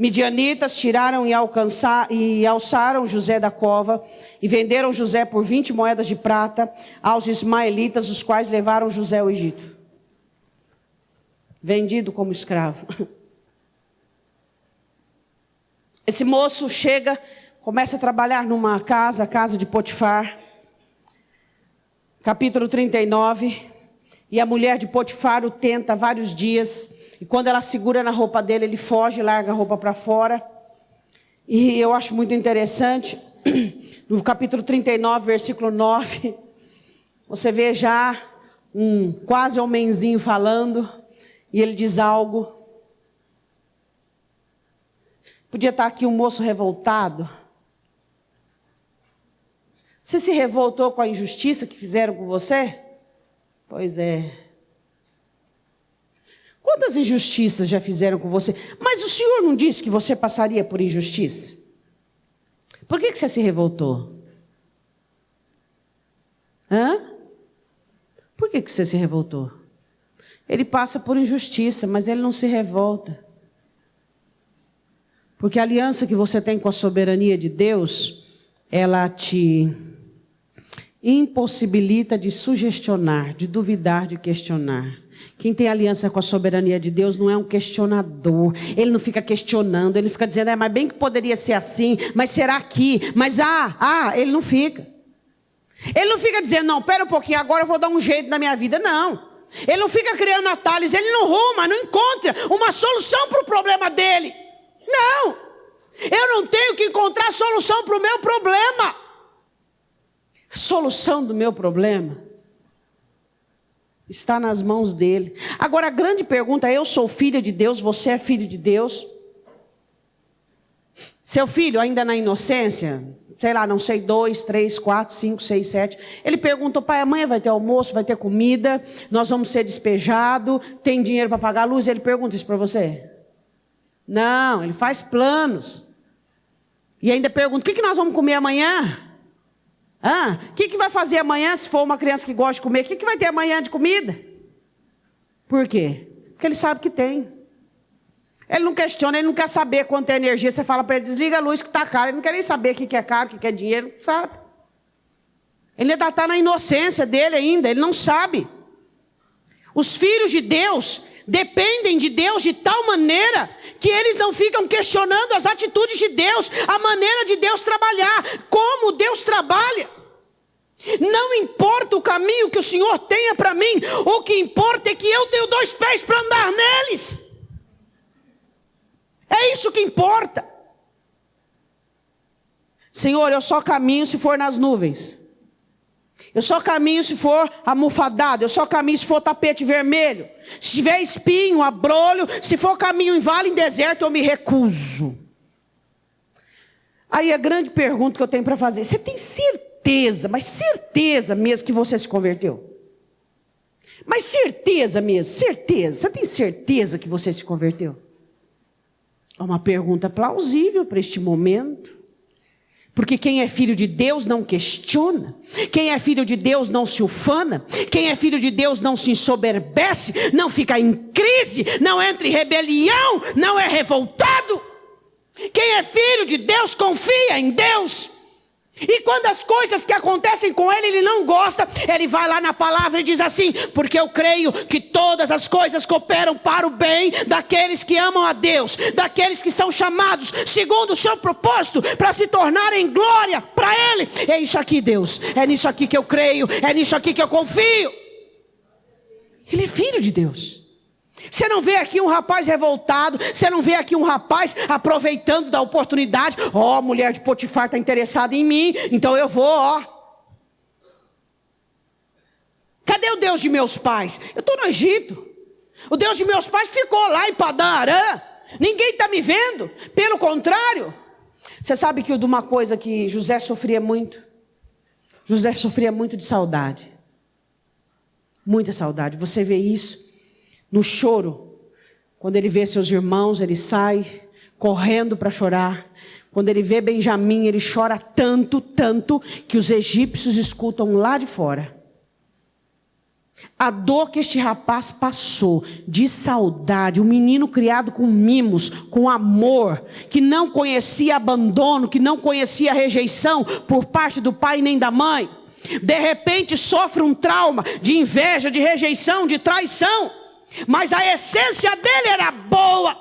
Midianitas tiraram e alçaram José da cova e venderam José por 20 moedas de prata aos ismaelitas, os quais levaram José ao Egito. Vendido como escravo. Esse moço chega, começa a trabalhar numa casa, a casa de Potifar. Capítulo 39. E a mulher de Potifar o tenta vários dias. E quando ela segura na roupa dele, ele foge, larga a roupa para fora. E eu acho muito interessante, no capítulo 39, versículo 9, você vê já quase homenzinho falando, e ele diz algo. Podia estar aqui um moço revoltado. Você se revoltou com a injustiça que fizeram com você? Pois é. Quantas injustiças já fizeram com você? Mas o Senhor não disse que você passaria por injustiça? Por que você se revoltou? Por que você se revoltou? Ele passa por injustiça, mas ele não se revolta. Porque a aliança que você tem com a soberania de Deus, ela te impossibilita de sugestionar, de duvidar, de questionar. Quem tem aliança com a soberania de Deus não é um questionador. Ele não fica questionando, ele fica dizendo, mas bem que poderia ser assim, mas será que? Mas ele não fica. Ele não fica dizendo, não, pera um pouquinho, agora eu vou dar um jeito na minha vida. Não. Ele não fica criando atalhos, ele não ruma, não encontra uma solução para o problema dele. Não. Eu não tenho que encontrar solução para o meu problema. A solução do meu problema está nas mãos dele. Agora a grande pergunta é, eu sou filha de Deus, você é filho de Deus? Seu filho ainda na inocência, sei lá, não sei, 2, 3, 4, 5, 6, 7. Ele perguntou, pai, amanhã vai ter almoço, vai ter comida, nós vamos ser despejados, tem dinheiro para pagar a luz? Ele pergunta isso para você? Não, ele faz planos. E ainda pergunta, o que nós vamos comer amanhã? O que vai fazer amanhã, se for uma criança que gosta de comer? O que vai ter amanhã de comida? Por quê? Porque ele sabe que tem. Ele não questiona, ele não quer saber quanto é energia. Você fala para ele, desliga a luz que está caro. Ele não quer nem saber o que é caro, o que é dinheiro, não sabe. Ele ainda está na inocência dele ainda, ele não sabe. Os filhos de Deus dependem de Deus de tal maneira que eles não ficam questionando as atitudes de Deus, a maneira de Deus trabalhar, como Deus trabalha. Não importa o caminho que o Senhor tenha para mim, o que importa é que eu tenho 2 pés para andar neles. É isso que importa. Senhor, eu só caminho se for nas nuvens. Eu só caminho se for almofadado. Eu só caminho se for tapete vermelho. Se tiver espinho, abrolho. Se for caminho em vale, em deserto, eu me recuso. Aí a grande pergunta que eu tenho para fazer. Você tem certeza, mas certeza mesmo que você se converteu? Mas certeza mesmo, certeza. Você tem certeza que você se converteu? É uma pergunta plausível para este momento. Porque quem é filho de Deus não questiona. Quem é filho de Deus não se ufana. Quem é filho de Deus não se ensoberbece. Não fica em crise. Não entra em rebelião. Não é revoltado. Quem é filho de Deus confia em Deus. E quando as coisas que acontecem com ele não gosta, ele vai lá na palavra e diz assim, porque eu creio que todas as coisas cooperam para o bem daqueles que amam a Deus, daqueles que são chamados segundo o seu propósito, para se tornarem glória para ele. É isso aqui, Deus, é nisso aqui que eu creio, é nisso aqui que eu confio. Ele é filho de Deus. Você não vê aqui um rapaz revoltado, você não vê aqui um rapaz aproveitando da oportunidade. Ó, mulher de Potifar está interessada em mim, então eu vou, ó. Cadê o Deus de meus pais? Eu estou no Egito. O Deus de meus pais ficou lá em Padã Arã. Ninguém está me vendo. Pelo contrário. Você sabe que de uma coisa que José sofria muito? José sofria muito de saudade. Muita saudade. Você vê isso no choro. Quando ele vê seus irmãos, ele sai correndo para chorar. Quando ele vê Benjamim, ele chora tanto, tanto, que os egípcios escutam lá de fora. A dor que este rapaz passou de saudade, um menino criado com mimos, com amor, que não conhecia abandono, que não conhecia rejeição por parte do pai nem da mãe, de repente sofre um trauma de inveja, de rejeição, de traição. Mas a essência dele era boa.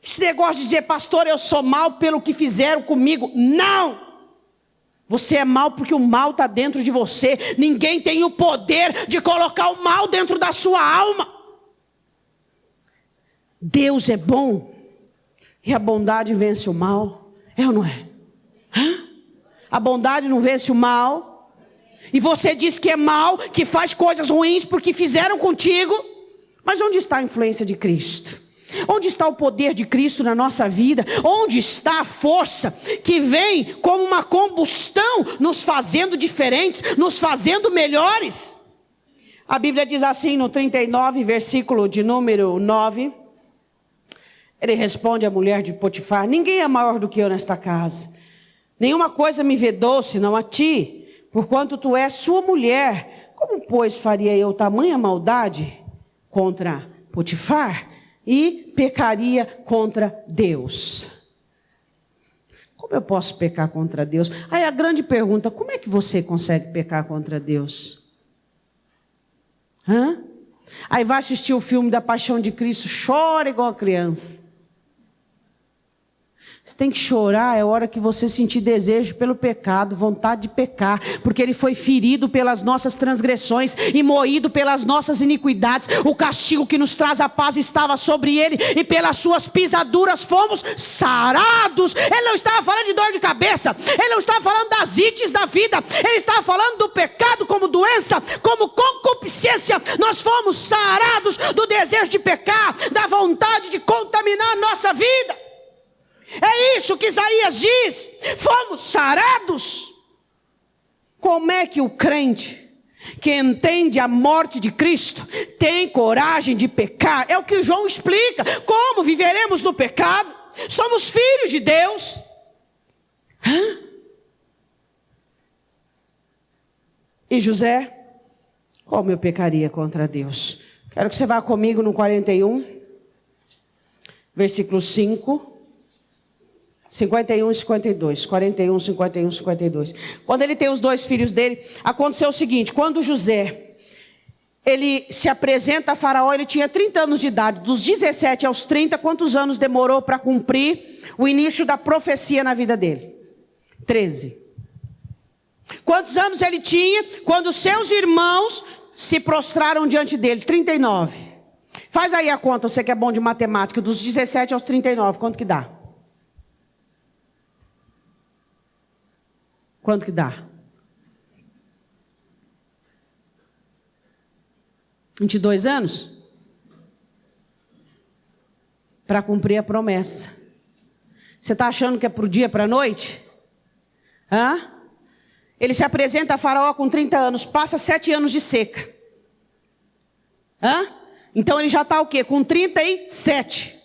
Esse negócio de dizer, pastor, eu sou mal pelo que fizeram comigo. Não. Você é mau porque o mal está dentro de você. Ninguém tem o poder de colocar o mal dentro da sua alma. Deus é bom e a bondade vence o mal. É ou não é? A bondade não vence o mal. E você diz que é mal, que faz coisas ruins porque fizeram contigo. Mas onde está a influência de Cristo? Onde está o poder de Cristo na nossa vida? Onde está a força que vem como uma combustão, nos fazendo diferentes, nos fazendo melhores? A Bíblia diz assim no 39, versículo de número 9. Ele responde à mulher de Potifar: ninguém é maior do que eu nesta casa. Nenhuma coisa me vedou senão a ti, porquanto tu és sua mulher. Como, pois, faria eu tamanha maldade contra Potifar e pecaria contra Deus? Como eu posso pecar contra Deus? Aí a grande pergunta: como é que você consegue pecar contra Deus? Aí vai assistir o filme da Paixão de Cristo, chora igual a criança. Você tem que chorar, é a hora que você sentir desejo pelo pecado, vontade de pecar, porque ele foi ferido pelas nossas transgressões e moído pelas nossas iniquidades. O castigo que nos traz a paz estava sobre ele, e pelas suas pisaduras fomos sarados. Ele não estava falando de dor de cabeça, ele não estava falando das ites da vida, ele estava falando do pecado como doença, como concupiscência. Nós fomos sarados do desejo de pecar, da vontade de contaminar a nossa vida. É isso que Isaías diz, fomos sarados. Como é que o crente que entende a morte de Cristo tem coragem de pecar? É o que João explica. Como viveremos no pecado? Somos filhos de Deus. E José, como eu pecaria contra Deus? Quero que você vá comigo no 41, versículo 5. 51 e 52, 41, 51, 52. Quando ele tem os dois filhos dele, aconteceu o seguinte: quando José, ele se apresenta a Faraó, ele tinha 30 anos de idade. Dos 17 aos 30, quantos anos demorou para cumprir o início da profecia na vida dele? 13. Quantos anos ele tinha quando seus irmãos se prostraram diante dele? 39. Faz aí a conta, você que é bom de matemática, dos 17 aos 39, quanto que dá? Quanto que dá? 22 anos? Para cumprir a promessa. Você está achando que é para o dia, para a noite? Ele se apresenta a Faraó com 30 anos, passa 7 anos de seca. Então ele já está o quê? Com 37.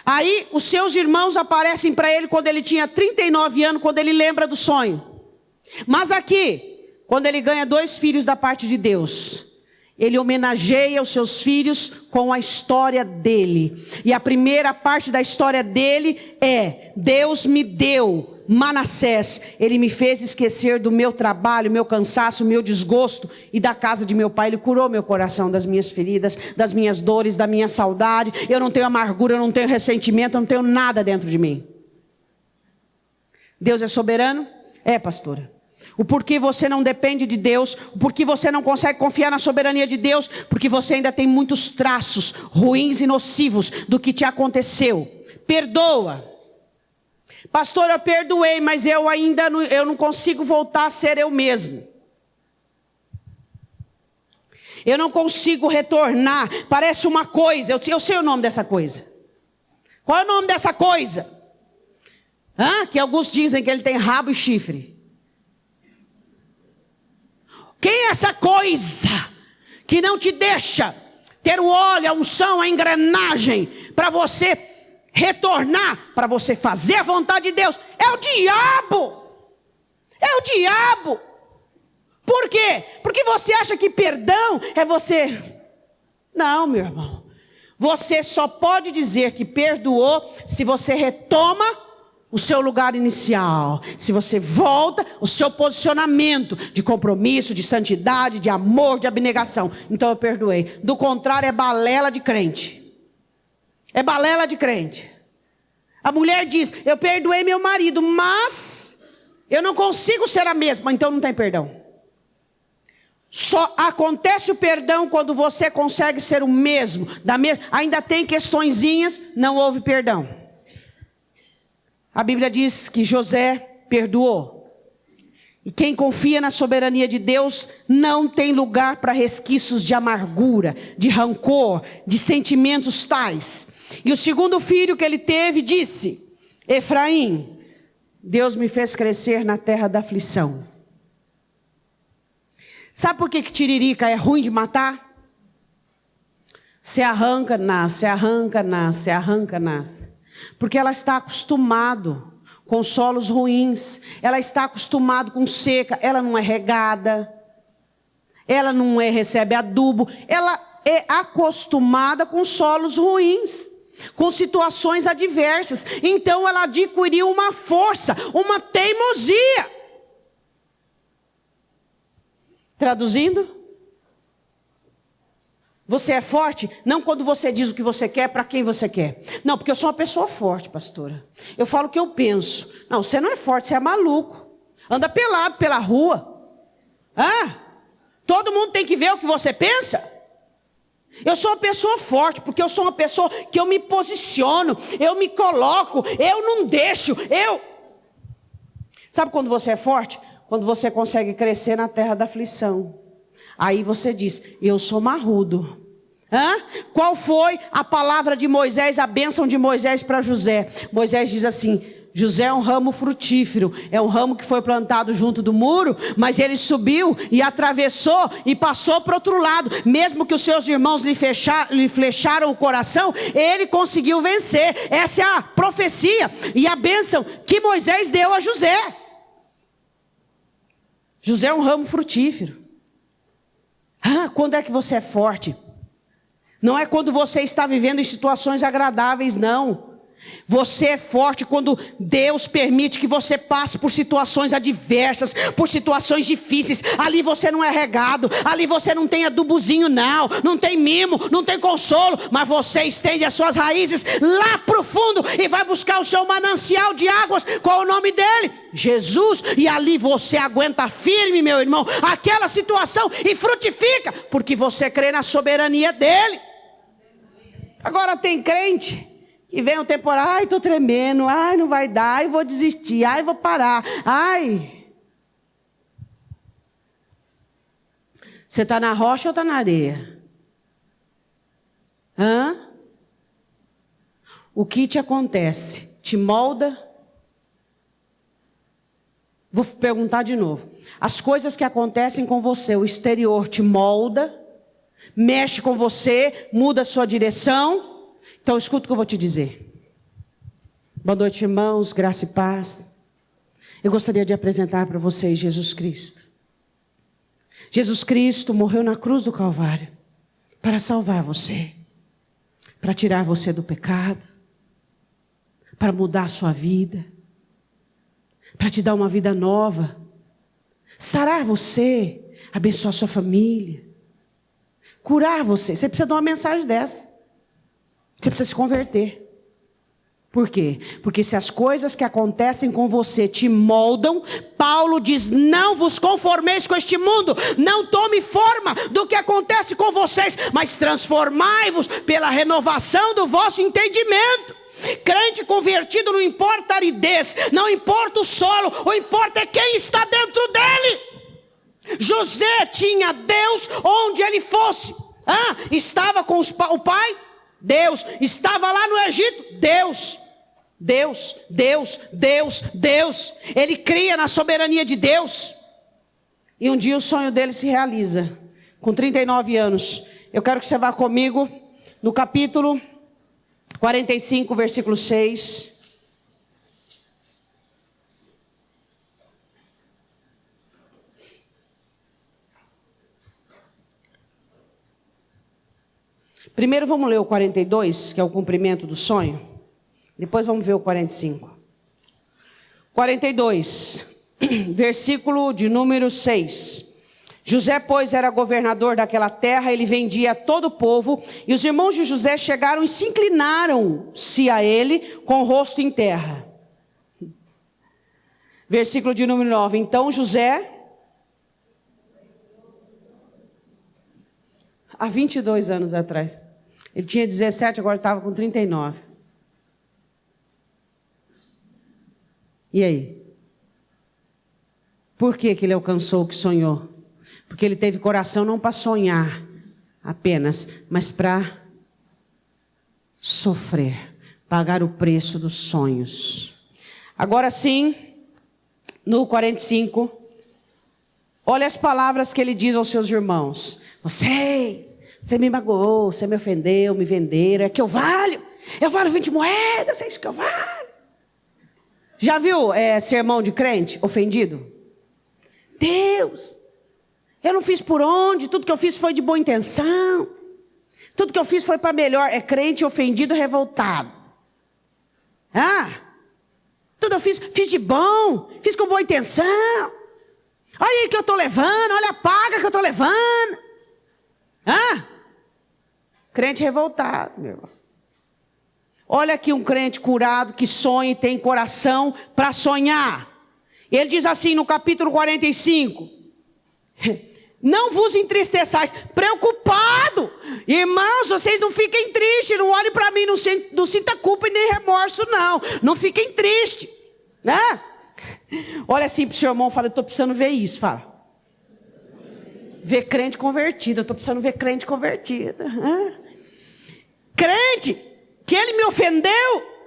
Aí os seus irmãos aparecem para ele quando ele tinha 39 anos, quando ele lembra do sonho. Mas aqui, quando ele ganha 2 filhos da parte de Deus, ele homenageia os seus filhos com a história dele. E a primeira parte da história dele é: Deus me deu Manassés, ele me fez esquecer do meu trabalho, meu cansaço, meu desgosto e da casa de meu pai. Ele curou meu coração das minhas feridas, das minhas dores, da minha saudade. Eu não tenho amargura, eu não tenho ressentimento, eu não tenho nada dentro de mim. Deus é soberano? É, pastora. O porquê você não depende de Deus, o porquê você não consegue confiar na soberania de Deus, porque você ainda tem muitos traços ruins e nocivos do que te aconteceu. Perdoa. Pastor, eu perdoei, mas eu não consigo voltar a ser eu mesmo. Eu não consigo retornar. Parece uma coisa, eu sei o nome dessa coisa. Qual é o nome dessa coisa? Que alguns dizem que ele tem rabo e chifre. Quem é essa coisa que não te deixa ter o óleo, a unção, a engrenagem para você retornar, para você fazer a vontade de Deus? É o diabo. É o diabo. Por quê? Porque você acha que perdão é você. Não, meu irmão. Você só pode dizer que perdoou se você retoma o seu lugar inicial, se você volta o seu posicionamento de compromisso, de santidade, de amor, de abnegação. Então eu perdoei. Do contrário, é balela de crente. É balela de crente. A mulher diz: eu perdoei meu marido, mas Eu não consigo ser a mesma, então não tem perdão. Só acontece o perdão quando você consegue ser o mesmo. Ainda tem questõezinhas, não houve perdão. A Bíblia diz que José perdoou. E quem confia na soberania de Deus não tem lugar para resquícios de amargura, de rancor, de sentimentos tais. E o segundo filho que ele teve disse: Efraim, Deus me fez crescer na terra da aflição. Sabe por que tiririca é ruim de matar? Se arranca, nasce, arranca, nasce, arranca, nasce. Porque ela está acostumado com solos ruins. Ela está acostumado com seca. Ela não é regada. Ela não recebe adubo. Ela é acostumada com solos ruins, com situações adversas. Então ela adquiriu uma força, uma teimosia. Traduzindo, você é forte não quando você diz o que você quer para quem você quer. Não, porque eu sou uma pessoa forte, pastora. Eu falo o que eu penso. Não, você não é forte, você é maluco. Anda pelado pela rua. Todo mundo tem que ver o que você pensa. Eu sou uma pessoa forte, porque eu sou uma pessoa que eu me posiciono, eu me coloco, eu não deixo, Sabe quando você é forte? Quando você consegue crescer na terra da aflição. Aí você diz: eu sou marrudo. Qual foi a palavra de Moisés, a bênção de Moisés para José? Moisés diz assim: José é um ramo frutífero, é um ramo que foi plantado junto do muro, mas ele subiu e atravessou e passou para o outro lado. Mesmo que os seus irmãos lhe flecharam o coração, ele conseguiu vencer. Essa é a profecia e a bênção que Moisés deu a José. José é um ramo frutífero. Quando é que você é forte? Não é quando você está vivendo em situações agradáveis, não. Você é forte quando Deus permite que você passe por situações adversas, por situações difíceis. Ali você não é regado, ali você não tem adubozinho, não tem mimo, não tem consolo, mas você estende as suas raízes lá para o fundo e vai buscar o seu manancial de águas. Qual é o nome dele? Jesus. E ali você aguenta firme, meu irmão, aquela situação e frutifica, porque você crê na soberania dele. Agora tem crente que vem um temporário: estou tremendo, não vai dar, vou desistir, vou parar, Você está na rocha ou está na areia? O que te acontece? Te molda? Vou perguntar de novo. As coisas que acontecem com você, o exterior te molda, mexe com você, muda a sua direção? Então escuta o que eu vou te dizer. Boa noite, irmãos, graça e paz. Eu gostaria de apresentar para vocês Jesus Cristo. Jesus Cristo morreu na cruz do Calvário para salvar você, para tirar você do pecado, para mudar a sua vida, para te dar uma vida nova, sarar você, abençoar sua família, curar você. Você precisa de uma mensagem dessa. Você precisa se converter. Por quê? Porque se as coisas que acontecem com você te moldam, Paulo diz: não vos conformeis com este mundo, não tome forma do que acontece com vocês, mas transformai-vos pela renovação do vosso entendimento. Crente convertido não importa a aridez, não importa o solo, o importa é quem está dentro dele. José tinha Deus onde ele fosse. Estava com o pai? Deus. Estava lá no Egito? Deus. Deus, Deus, Deus, Deus. Ele cria na soberania de Deus. E um dia o sonho dele se realiza. Com 39 anos. Eu quero que você vá comigo no capítulo 45, versículo 6. Primeiro vamos ler o 42, que é o cumprimento do sonho. Depois vamos ver o 45. 42, versículo de número 6. José, pois, era governador daquela terra, ele vendia a todo o povo, e os irmãos de José chegaram e se inclinaram-se a ele com o rosto em terra. Versículo de número 9. Então José, há 22 anos atrás, ele tinha 17, agora estava com 39. E aí? Por que ele alcançou o que sonhou? Porque ele teve coração não para sonhar apenas, mas para sofrer, pagar o preço dos sonhos. Agora sim, no 45, olha as palavras que ele diz aos seus irmãos. Você me magoou, você me ofendeu, me venderam, é que eu valho 20 moedas, é isso que eu valho. Já viu sermão de crente ofendido? Deus, eu não fiz por onde, tudo que eu fiz foi de boa intenção, tudo que eu fiz foi para melhor. É crente ofendido, revoltado. Tudo eu fiz de bom, fiz com boa intenção. Olha aí que eu estou levando, olha a paga que eu estou levando. Crente revoltado, meu irmão. Olha aqui um crente curado que sonha e tem coração para sonhar. Ele diz assim no capítulo 45. Não vos entristeçais, preocupado. Irmãos, vocês não fiquem tristes, não olhem para mim, não sinta culpa e nem remorso, não. Não fiquem tristes. Né? Olha assim para o seu irmão e fala, eu estou precisando ver isso, fala. Ver crente convertido, eu estou precisando ver crente convertida. Crente, que ele me ofendeu,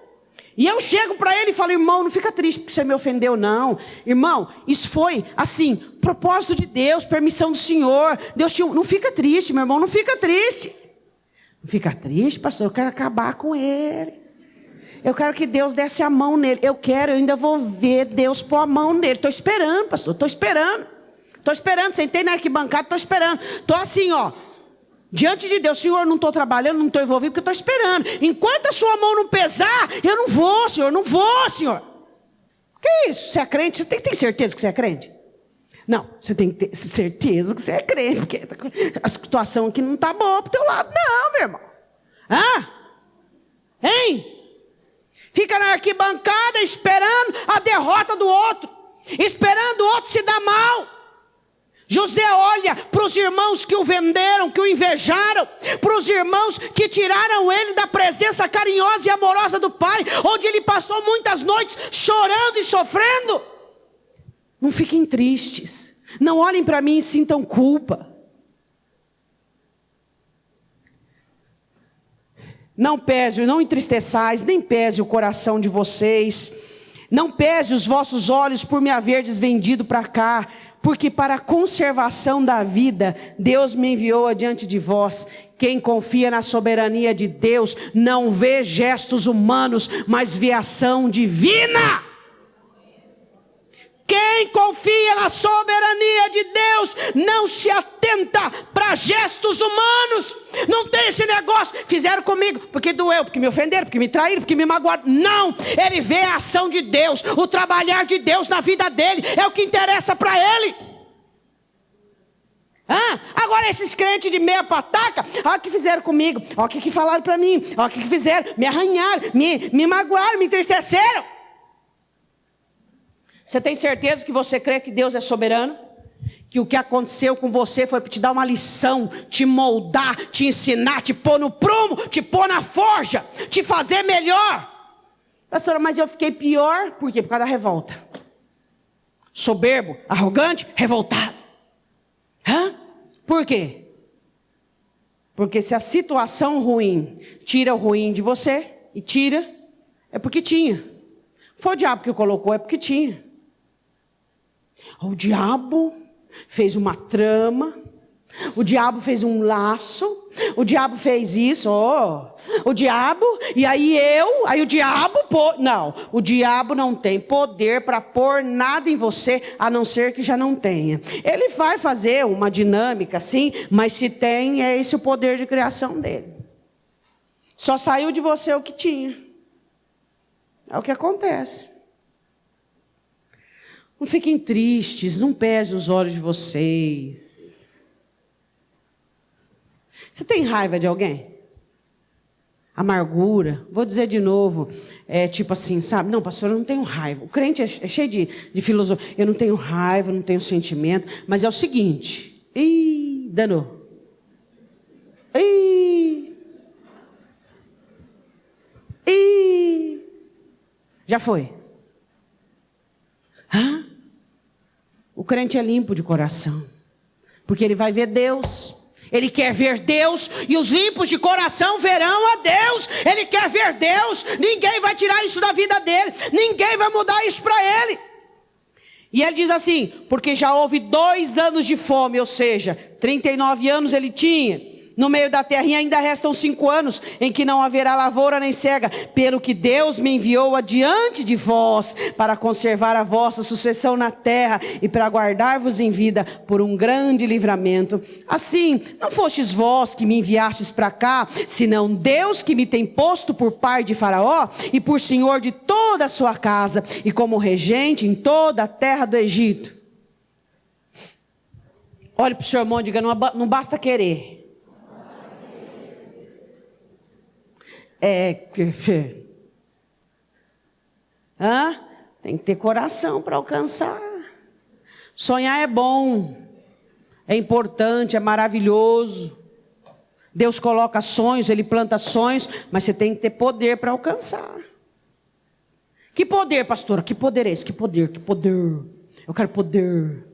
e eu chego para ele e falo, irmão, não fica triste porque você me ofendeu, não. Irmão, isso foi, assim, propósito de Deus, permissão do Senhor. Deus te... Não fica triste, meu irmão, não fica triste. Não fica triste, pastor, eu quero acabar com ele. Eu quero que Deus desse a mão nele. Eu ainda vou ver Deus pôr a mão nele. Estou esperando, pastor, estou esperando. Sentei na arquibancada, estou esperando. Estou assim, ó. Diante de Deus, Senhor, não estou trabalhando, não estou envolvido, porque estou esperando. Enquanto a sua mão não pesar, eu não vou, Senhor, não vou, Senhor. Que isso? Você é crente? Você tem certeza que você é crente? Não, você tem que ter certeza que você é crente, porque a situação aqui não está boa para o teu lado, não, meu irmão. Hein? Fica na arquibancada esperando a derrota do outro, esperando o outro se dar mal. José olha para os irmãos que o venderam, que o invejaram, para os irmãos que tiraram ele da presença carinhosa e amorosa do pai, onde ele passou muitas noites chorando e sofrendo. Não fiquem tristes, não olhem para mim e sintam culpa. Não pese, não entristeçais, nem pese o coração de vocês. Não pese os vossos olhos por me haverdes vendido para cá, porque para a conservação da vida, Deus me enviou adiante de vós. Quem confia na soberania de Deus, não vê gestos humanos, mas vê ação divina. Quem confia na soberania de Deus, não se atenta para gestos humanos. Não tem esse negócio, fizeram comigo, porque doeu, porque me ofenderam, porque me traíram, porque me magoaram. Não, ele vê a ação de Deus, o trabalhar de Deus na vida dele, é o que interessa para ele. Agora esses crentes de meia pataca, olha o que fizeram comigo, olha o que falaram para mim, olha o que fizeram, me arranharam, me magoaram, me entristeceram. Você tem certeza que você crê que Deus é soberano? Que o que aconteceu com você foi para te dar uma lição, te moldar, te ensinar, te pôr no prumo, te pôr na forja, te fazer melhor. Pastora, mas eu fiquei pior, por quê? Por causa da revolta. Soberbo, arrogante, revoltado. Por quê? Porque se a situação ruim tira o ruim de você, e tira, é porque tinha. Foi o diabo que o colocou, é porque tinha. O diabo fez uma trama, o diabo fez um laço, o diabo fez isso, o diabo, e aí o diabo, não, o diabo não tem poder para pôr nada em você, a não ser que já não tenha. Ele vai fazer uma dinâmica assim, mas se tem, é esse o poder de criação dele. Só saiu de você o que tinha. É o que acontece. Não fiquem tristes, não pese os olhos de vocês. Você tem raiva de alguém? amargura. Vou dizer de novo, tipo assim, sabe? Não, pastor, eu não tenho raiva. O crente é cheio de filosofia. Eu não tenho raiva, não tenho sentimento. Mas é o seguinte. Ih, danou. Ih. Já foi. Hã? O crente é limpo de coração. Porque ele vai ver Deus. Ele quer ver Deus. E os limpos de coração verão a Deus. Ele quer ver Deus. Ninguém vai tirar isso da vida dele. Ninguém vai mudar isso para ele. E ele diz assim, porque já houve 2 anos de fome, ou seja, 39 anos ele tinha no meio da terra, e ainda restam 5 anos em que não haverá lavoura nem cega, pelo que Deus me enviou adiante de vós, para conservar a vossa sucessão na terra, e para guardar-vos em vida por um grande livramento. Assim, não fostes vós que me enviastes para cá, senão Deus que me tem posto por pai de Faraó, e por senhor de toda a sua casa, e como regente em toda a terra do Egito. Olhe para o seu irmão e diga, não basta querer. Tem que ter coração para alcançar. Sonhar é bom, é importante, é maravilhoso. Deus coloca sonhos, Ele planta sonhos, mas você tem que ter poder para alcançar. Que poder, pastora? Que poder é esse? Que poder? Que poder? Eu quero poder.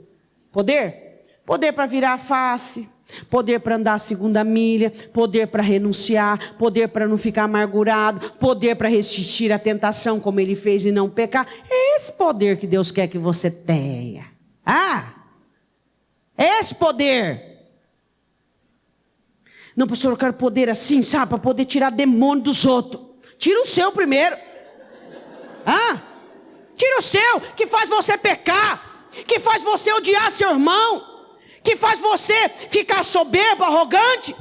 Poder? Poder para virar a face. Poder para andar a 2ª milha, poder para renunciar, poder para não ficar amargurado, poder para resistir à tentação como ele fez e não pecar. É esse poder que Deus quer que você tenha. É esse poder. Não, pastor, eu quero poder assim, sabe, para poder tirar demônio dos outros. Tira o seu primeiro. Tira o seu, que faz você pecar, que faz você odiar seu irmão, que faz você ficar soberbo, arrogante.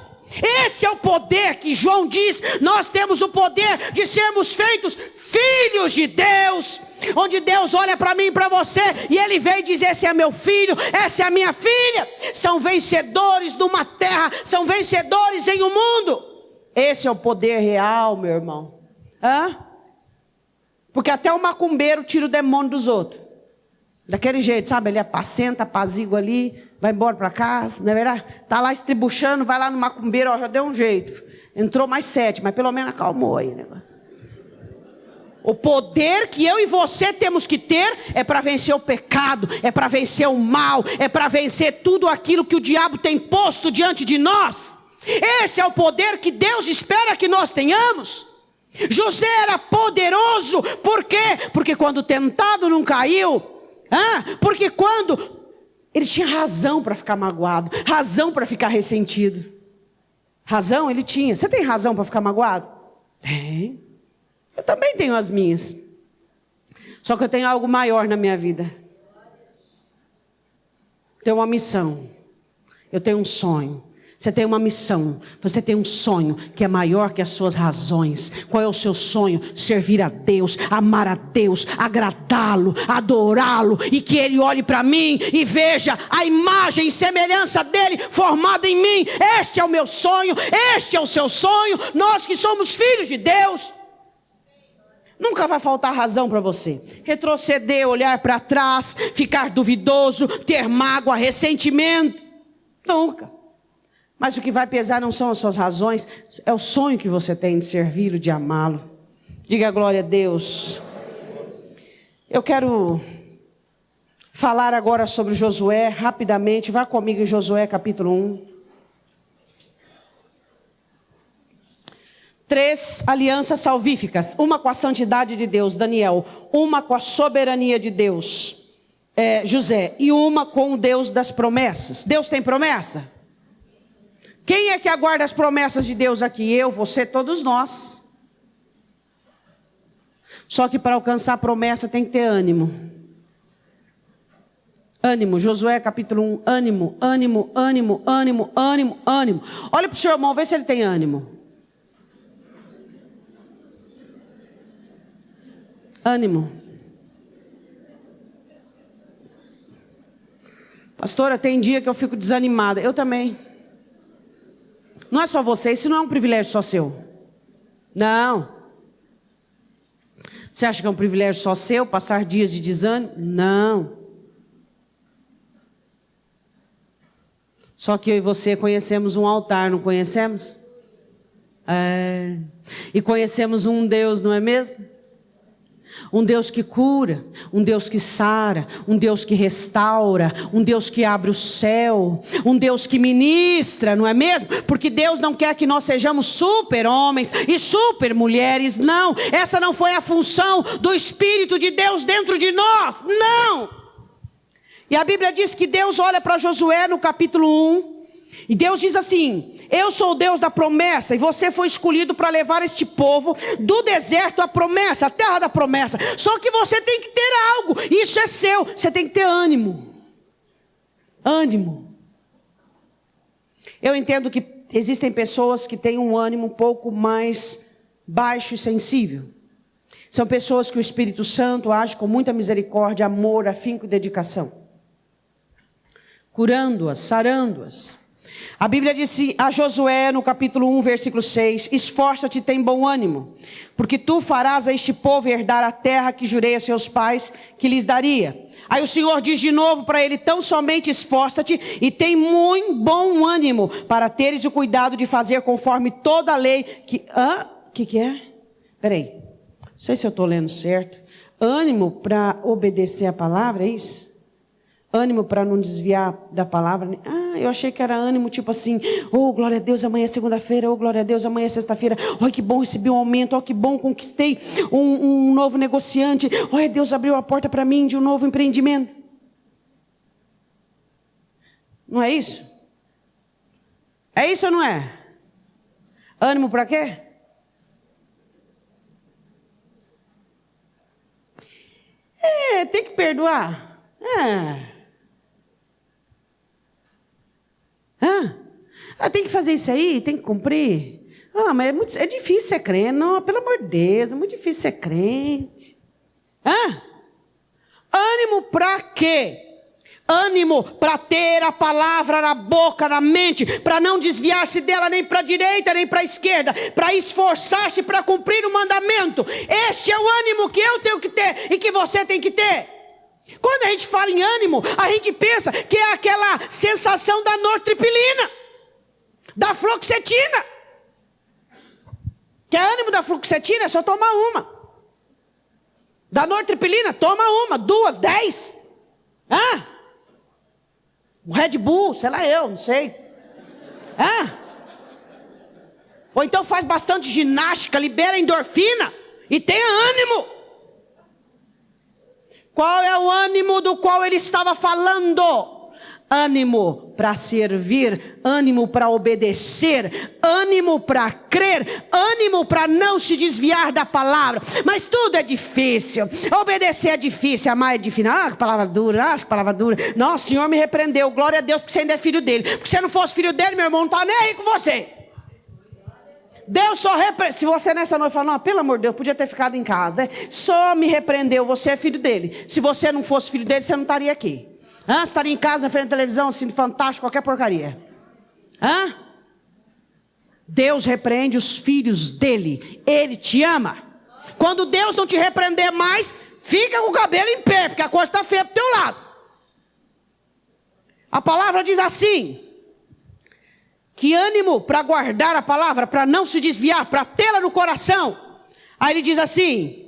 Esse é o poder que João diz, nós temos o poder de sermos feitos filhos de Deus, onde Deus olha para mim e para você, e Ele vem dizer, esse é meu filho, essa é a minha filha, são vencedores numa terra, são vencedores em um mundo. Esse é o poder real, meu irmão. Porque até o macumbeiro tira o demônio dos outros. Daquele jeito, sabe? Ele apacenta, apazigua ali, vai embora para casa, não é verdade? Está lá estribuchando, vai lá no macumbeiro, já deu um jeito. Entrou mais 7, mas pelo menos acalmou aí, né? O poder que eu e você temos que ter é para vencer o pecado, é para vencer o mal, é para vencer tudo aquilo que o diabo tem posto diante de nós. Esse é o poder que Deus espera que nós tenhamos. José era poderoso, por quê? Porque quando tentado não caiu. Porque quando ele tinha razão para ficar magoado, razão para ficar ressentido. Razão ele tinha. Você tem razão para ficar magoado? Tem. Eu também tenho as minhas. Só que eu tenho algo maior na minha vida. Tenho uma missão. Eu tenho um sonho. Você tem uma missão, você tem um sonho que é maior que as suas razões. Qual é o seu sonho? Servir a Deus, amar a Deus, agradá-lo, adorá-lo, e que Ele olhe para mim e veja a imagem e semelhança dEle formada em mim. Este é o meu sonho, este é o seu sonho. Nós que somos filhos de Deus, nunca vai faltar razão para você retroceder, olhar para trás, ficar duvidoso, ter mágoa, ressentimento. Nunca. Mas o que vai pesar não são as suas razões, é o sonho que você tem de servi-lo, de amá-lo. Diga glória a Deus. Eu quero falar agora sobre Josué, rapidamente. Vá comigo em Josué capítulo 1. 3 alianças salvíficas. Uma com a santidade de Deus, Daniel. Uma com a soberania de Deus, José. E uma com o Deus das promessas. Deus tem promessa? Quem é que aguarda as promessas de Deus aqui? Eu, você, todos nós. Só que para alcançar a promessa tem que ter ânimo. Ânimo, Josué capítulo 1, ânimo, ânimo, ânimo, ânimo, ânimo, ânimo. Olha para o seu irmão, vê se ele tem ânimo. Ânimo. Pastora, tem dia que eu fico desanimada. Eu também. Não é só você, isso não é um privilégio só seu. Não. Você acha que é um privilégio só seu passar dias de desânimo? Não. Só que eu e você conhecemos um altar, não conhecemos? E conhecemos um Deus, não é mesmo? Um Deus que cura, um Deus que sara, um Deus que restaura, um Deus que abre o céu, um Deus que ministra, não é mesmo? Porque Deus não quer que nós sejamos super homens e super mulheres, não. Essa não foi a função do Espírito de Deus dentro de nós, não. E a Bíblia diz que Deus olha para Josué no capítulo 1, e Deus diz assim: eu sou o Deus da promessa, e você foi escolhido para levar este povo do deserto à promessa, à terra da promessa. Só que você tem que ter algo, isso é seu, você tem que ter ânimo. Ânimo. Eu entendo que existem pessoas que têm um ânimo um pouco mais baixo e sensível. São pessoas que o Espírito Santo age com muita misericórdia, amor, afinco e dedicação, curando-as, sarando-as. A Bíblia disse a Josué no capítulo 1, versículo 6, esforça-te e tem bom ânimo, porque tu farás a este povo herdar a terra que jurei a seus pais que lhes daria. Aí o Senhor diz de novo para ele: tão somente esforça-te e tem muito bom ânimo, para teres o cuidado de fazer conforme toda a lei que... que é? Peraí, não sei se eu estou lendo certo. Ânimo para obedecer a palavra, é isso? Ânimo para não desviar da palavra. Eu achei que era ânimo tipo assim: oh, glória a Deus, amanhã é segunda-feira. Oh, glória a Deus, amanhã é sexta-feira. Oh, que bom, recebi um aumento. Oh, que bom, conquistei um novo negociante. Oh, Deus abriu a porta para mim de um novo empreendimento. Não é isso? É isso ou não é? Ânimo para quê? Tem que perdoar. Tem que fazer isso aí, tem que cumprir. Mas é difícil ser crente. Não, pelo amor de Deus, é muito difícil ser crente. Ânimo para quê? Ânimo para ter a palavra na boca, na mente, para não desviar-se dela nem para a direita, nem para a esquerda, para esforçar-se para cumprir o mandamento. Este é o ânimo que eu tenho que ter e que você tem que ter. Quando a gente fala em ânimo, a gente pensa que é aquela sensação da nortripilina, da fluoxetina. Que é ânimo da fluoxetina, é só tomar uma. Da nortripilina, toma uma, 2, 10. O Red Bull, sei lá eu, não sei. Ou então faz bastante ginástica, libera endorfina e tenha ânimo. Qual é o ânimo do qual ele estava falando? Ânimo para servir, ânimo para obedecer, ânimo para crer, ânimo para não se desviar da palavra. Mas tudo é difícil, obedecer é difícil, amar é difícil. Que palavra dura, que palavra dura. Nossa, o Senhor me repreendeu, glória a Deus, porque você ainda é filho dele. Porque se você não fosse filho dele, meu irmão, não está nem aí com você. Deus só se você nessa noite falar: não, pelo amor de Deus, podia ter ficado em casa, né? Só me repreendeu, você é filho dele. Se você não fosse filho dele, você não estaria aqui. Você estaria em casa, na frente da televisão, assistindo Fantástico, qualquer porcaria. Deus repreende os filhos dele. Ele te ama. Quando Deus não te repreender mais, fica com o cabelo em pé, porque a coisa está feia para o teu lado. A palavra diz assim: que ânimo para guardar a palavra, para não se desviar, para tê-la no coração. Aí ele diz assim: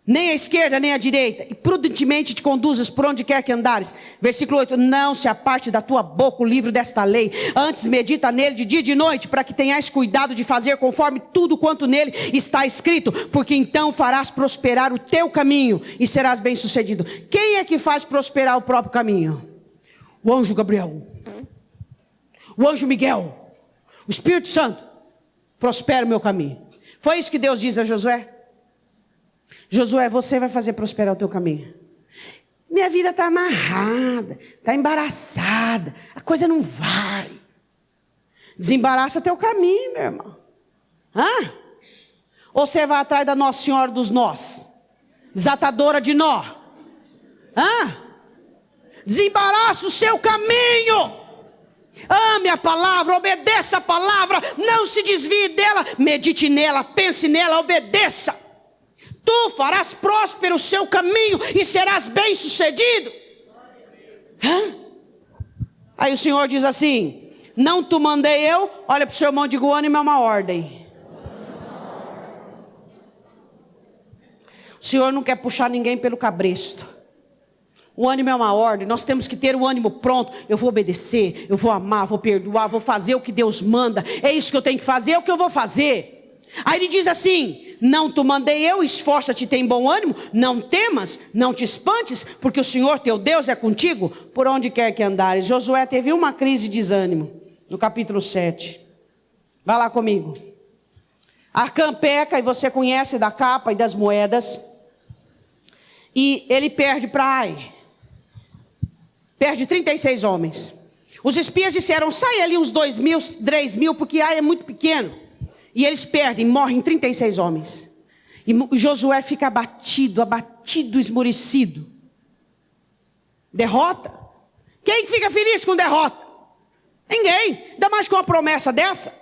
nem à esquerda, nem à direita, e prudentemente te conduzas por onde quer que andares. Versículo 8, não se aparte da tua boca o livro desta lei, antes medita nele de dia e de noite, para que tenhas cuidado de fazer conforme tudo quanto nele está escrito, porque então farás prosperar o teu caminho, e serás bem sucedido. Quem é que faz prosperar o próprio caminho? O anjo Gabriel, o anjo Miguel, o Espírito Santo. Prospera o meu caminho. Foi isso que Deus diz a Josué. Josué, você vai fazer prosperar o teu caminho. Minha vida está amarrada, está embaraçada, a coisa não vai. Desembaraça teu caminho, meu irmão. Ou você vai atrás da Nossa Senhora dos Nós, desatadora de nó? Desembaraça o seu caminho. Ame a palavra, obedeça a palavra, não se desvie dela, medite nela, pense nela, obedeça. Tu farás próspero o seu caminho e serás bem-sucedido. Aí o Senhor diz assim: não te mandei eu. Olha para o seu irmão e diga: o ânimo é uma ordem. O Senhor não quer puxar ninguém pelo cabresto. O ânimo é uma ordem, nós temos que ter o ânimo pronto. Eu vou obedecer, eu vou amar, vou perdoar, vou fazer o que Deus manda. É isso que eu tenho que fazer, é o que eu vou fazer. Aí ele diz assim: não te mandei eu, esforça-te, tem bom ânimo, não temas, não te espantes, porque o Senhor teu Deus é contigo, por onde quer que andares. Josué teve uma crise de desânimo, no capítulo 7. Vai lá comigo. Acã peca, e você conhece da capa e das moedas. E ele perde para Ai. Perde 36 homens. Os espias disseram: sai ali uns 2.000, 3.000, porque Ai é muito pequeno. E eles perdem, morrem 36 homens. E Josué fica abatido, esmorecido. Derrota? Quem fica feliz com derrota? Ninguém, ainda mais com uma promessa dessa.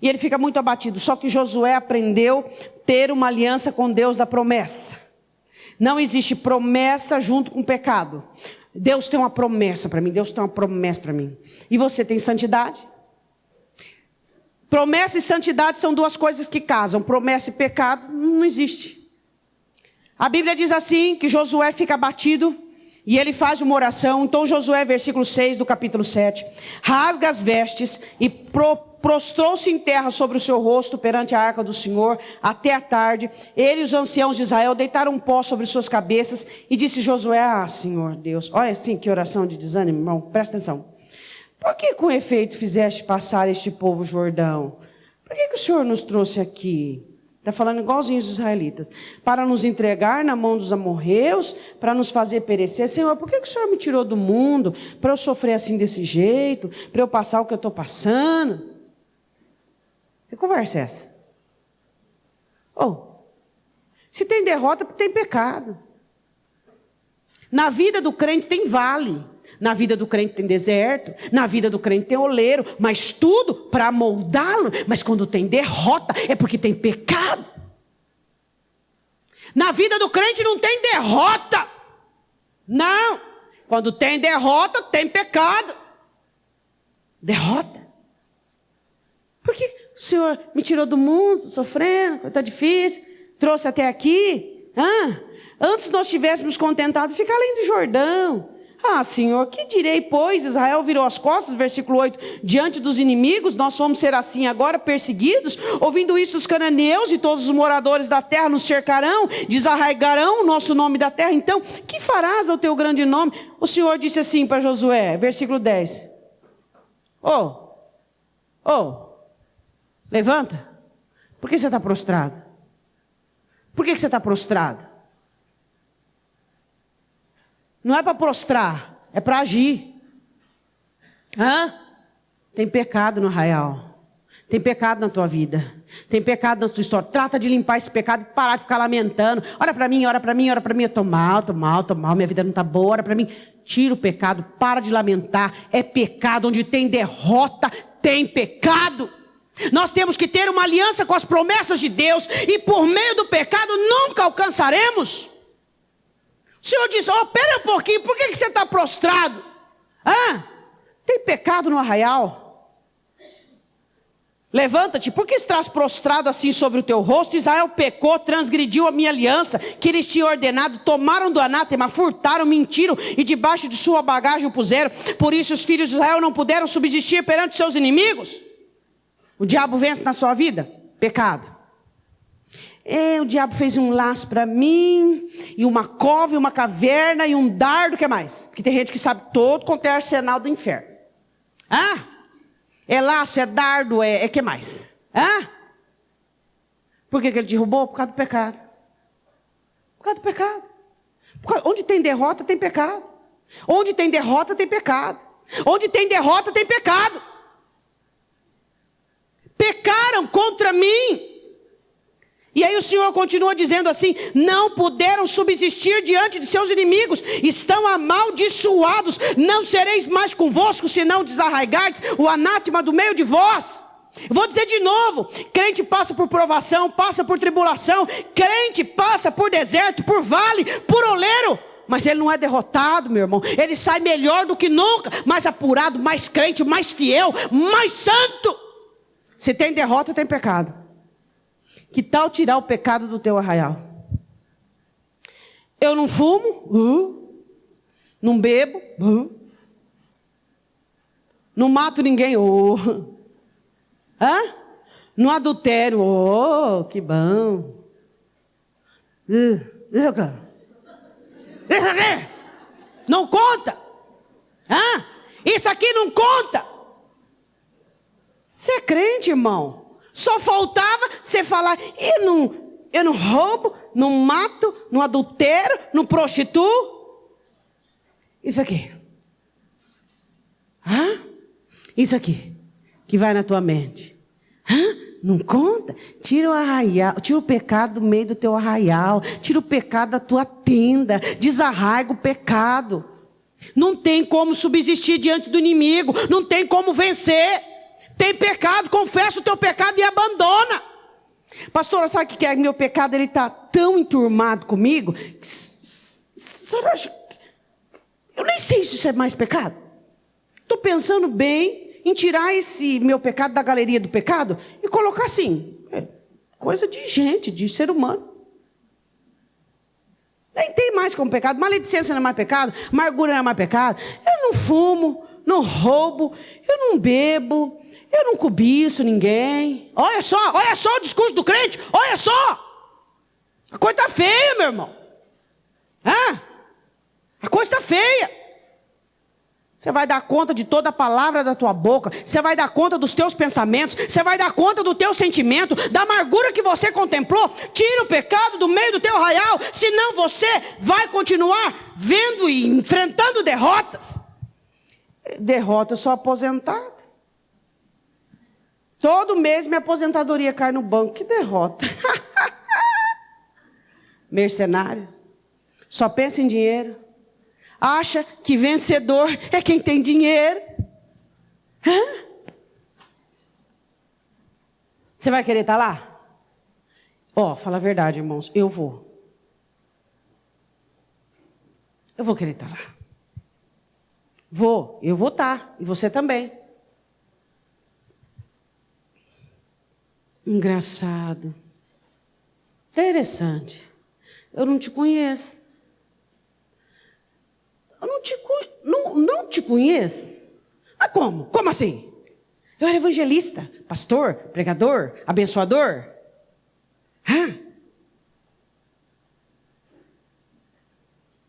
E ele fica muito abatido. Só que Josué aprendeu a ter uma aliança com Deus da promessa. Não existe promessa junto com pecado. Deus tem uma promessa para mim, Deus tem uma promessa para mim. E você tem santidade? Promessa e santidade são duas coisas que casam. Promessa e pecado não existe. A Bíblia diz assim, que Josué fica abatido e ele faz uma oração. Então Josué, versículo 6 do capítulo 7, rasga as vestes e prostrou-se em terra sobre o seu rosto perante a arca do Senhor até a tarde. Ele e os anciãos de Israel deitaram um pó sobre suas cabeças e disse Josué: ah, Senhor Deus, olha assim que oração de desânimo, irmão, presta atenção. Por que com efeito fizeste passar este povo Jordão? Por que o Senhor nos trouxe aqui? Está falando igualzinho os israelitas. Para nos entregar na mão dos amorreus, para nos fazer perecer. Senhor, por que o Senhor me tirou do mundo? Para eu sofrer assim desse jeito? Para eu passar o que eu estou passando? Que conversa é essa? Se tem derrota, tem pecado. Na vida do crente tem vale. Na vida do crente tem deserto, na vida do crente tem oleiro, mas tudo para moldá-lo. Mas quando tem derrota, é porque tem pecado. Na vida do crente não tem derrota. Não. Quando tem derrota, tem pecado. Derrota. Por que o Senhor me tirou do mundo, sofrendo, está difícil, trouxe até aqui? Antes nós tivéssemos contentado ficar além do Jordão. Ah, Senhor, que direi, pois? Israel virou as costas, versículo 8, diante dos inimigos, nós vamos ser assim agora, perseguidos. Ouvindo isso, os cananeus e todos os moradores da terra nos cercarão, desarraigarão o nosso nome da terra. Então, que farás ao teu grande nome? O Senhor disse assim para Josué, versículo 10. Levanta. Por que você está prostrado? Por que você está prostrado? Não é para prostrar, é para agir. Tem pecado no arraial. Tem pecado na tua vida. Tem pecado na tua história. Trata de limpar esse pecado e parar de ficar lamentando. Ora para mim, ora para mim, ora para mim. Eu estou mal, minha vida não está boa, ora para mim. Tira o pecado, para de lamentar. É pecado, onde tem derrota, tem pecado. Nós temos que ter uma aliança com as promessas de Deus. E por meio do pecado nunca alcançaremos. O Senhor disse: pera um pouquinho, por que você está prostrado? Tem pecado no arraial? Levanta-te, por que estás prostrado assim sobre o teu rosto? Israel pecou, transgrediu a minha aliança, que lhes tinha ordenado, tomaram do anátema, furtaram, mentiram, e debaixo de sua bagagem o puseram. Por isso os filhos de Israel não puderam subsistir perante seus inimigos. O diabo vence na sua vida? Pecado. O diabo fez um laço para mim, e uma cova, e uma caverna, e um dardo, o que mais? Porque tem gente que sabe todo quanto é arsenal do inferno. É laço, é dardo, que mais? Por que ele derrubou? Por causa do pecado. Por causa do pecado. Onde tem derrota, tem pecado. Onde tem derrota, tem pecado. Onde tem derrota, tem pecado. Pecaram contra mim. E aí o Senhor continua dizendo assim: não puderam subsistir diante de seus inimigos, estão amaldiçoados, não sereis mais convosco, se não desarraigardes o anátema do meio de vós. Vou dizer de novo: crente passa por provação, passa por tribulação, crente passa por deserto, por vale, por oleiro, mas ele não é derrotado, meu irmão. Ele sai melhor do que nunca, mais apurado, mais crente, mais fiel, mais santo. Se tem derrota, tem pecado. Que tal tirar o pecado do teu arraial? Eu não fumo, não bebo, não mato ninguém, não adultério, que bom. Isso aqui não conta. Isso aqui não conta. Você é crente, irmão? Só faltava você falar: eu não roubo, não mato, não adultero, não prostituo. Isso aqui. Isso aqui, que vai na tua mente. Não conta? Tira o arraial, tira o pecado do meio do teu arraial, tira o pecado da tua tenda, desarraiga o pecado. Não tem como subsistir diante do inimigo, não tem como vencer. Tem pecado, confessa o teu pecado e abandona. Pastora, sabe o que é? Meu pecado, ele está tão enturmado comigo, que, eu nem sei se isso é mais pecado. Estou pensando bem em tirar esse meu pecado da galeria do pecado e colocar assim, coisa de gente, de ser humano. Nem tem mais como pecado. Maledicência não é mais pecado, amargura não é mais pecado. Eu não fumo, não roubo, eu não bebo, eu não cobiço ninguém. Olha só o discurso do crente. Olha só. A coisa está feia, meu irmão. A coisa está feia. Você vai dar conta de toda a palavra da tua boca. Você vai dar conta dos teus pensamentos. Você vai dar conta do teu sentimento, da amargura que você contemplou. Tira o pecado do meio do teu arraial. Senão você vai continuar vendo e enfrentando derrotas. Derrota, eu sou aposentado. Todo mês minha aposentadoria cai no banco. Que derrota. Mercenário. Só pensa em dinheiro. Acha que vencedor é quem tem dinheiro. Você vai querer estar lá? Fala a verdade, irmãos. Eu vou querer estar lá. Eu vou estar. E você também. Engraçado. Interessante. Eu não te conheço. Eu não te conheço. Mas como? Como assim? Eu era evangelista, pastor, pregador, abençoador.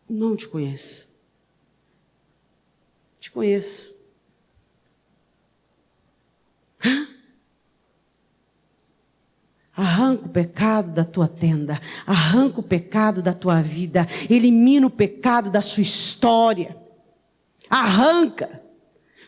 Não te conheço. Te conheço. Arranca o pecado da tua tenda, arranca o pecado da tua vida, elimina o pecado da sua história, arranca.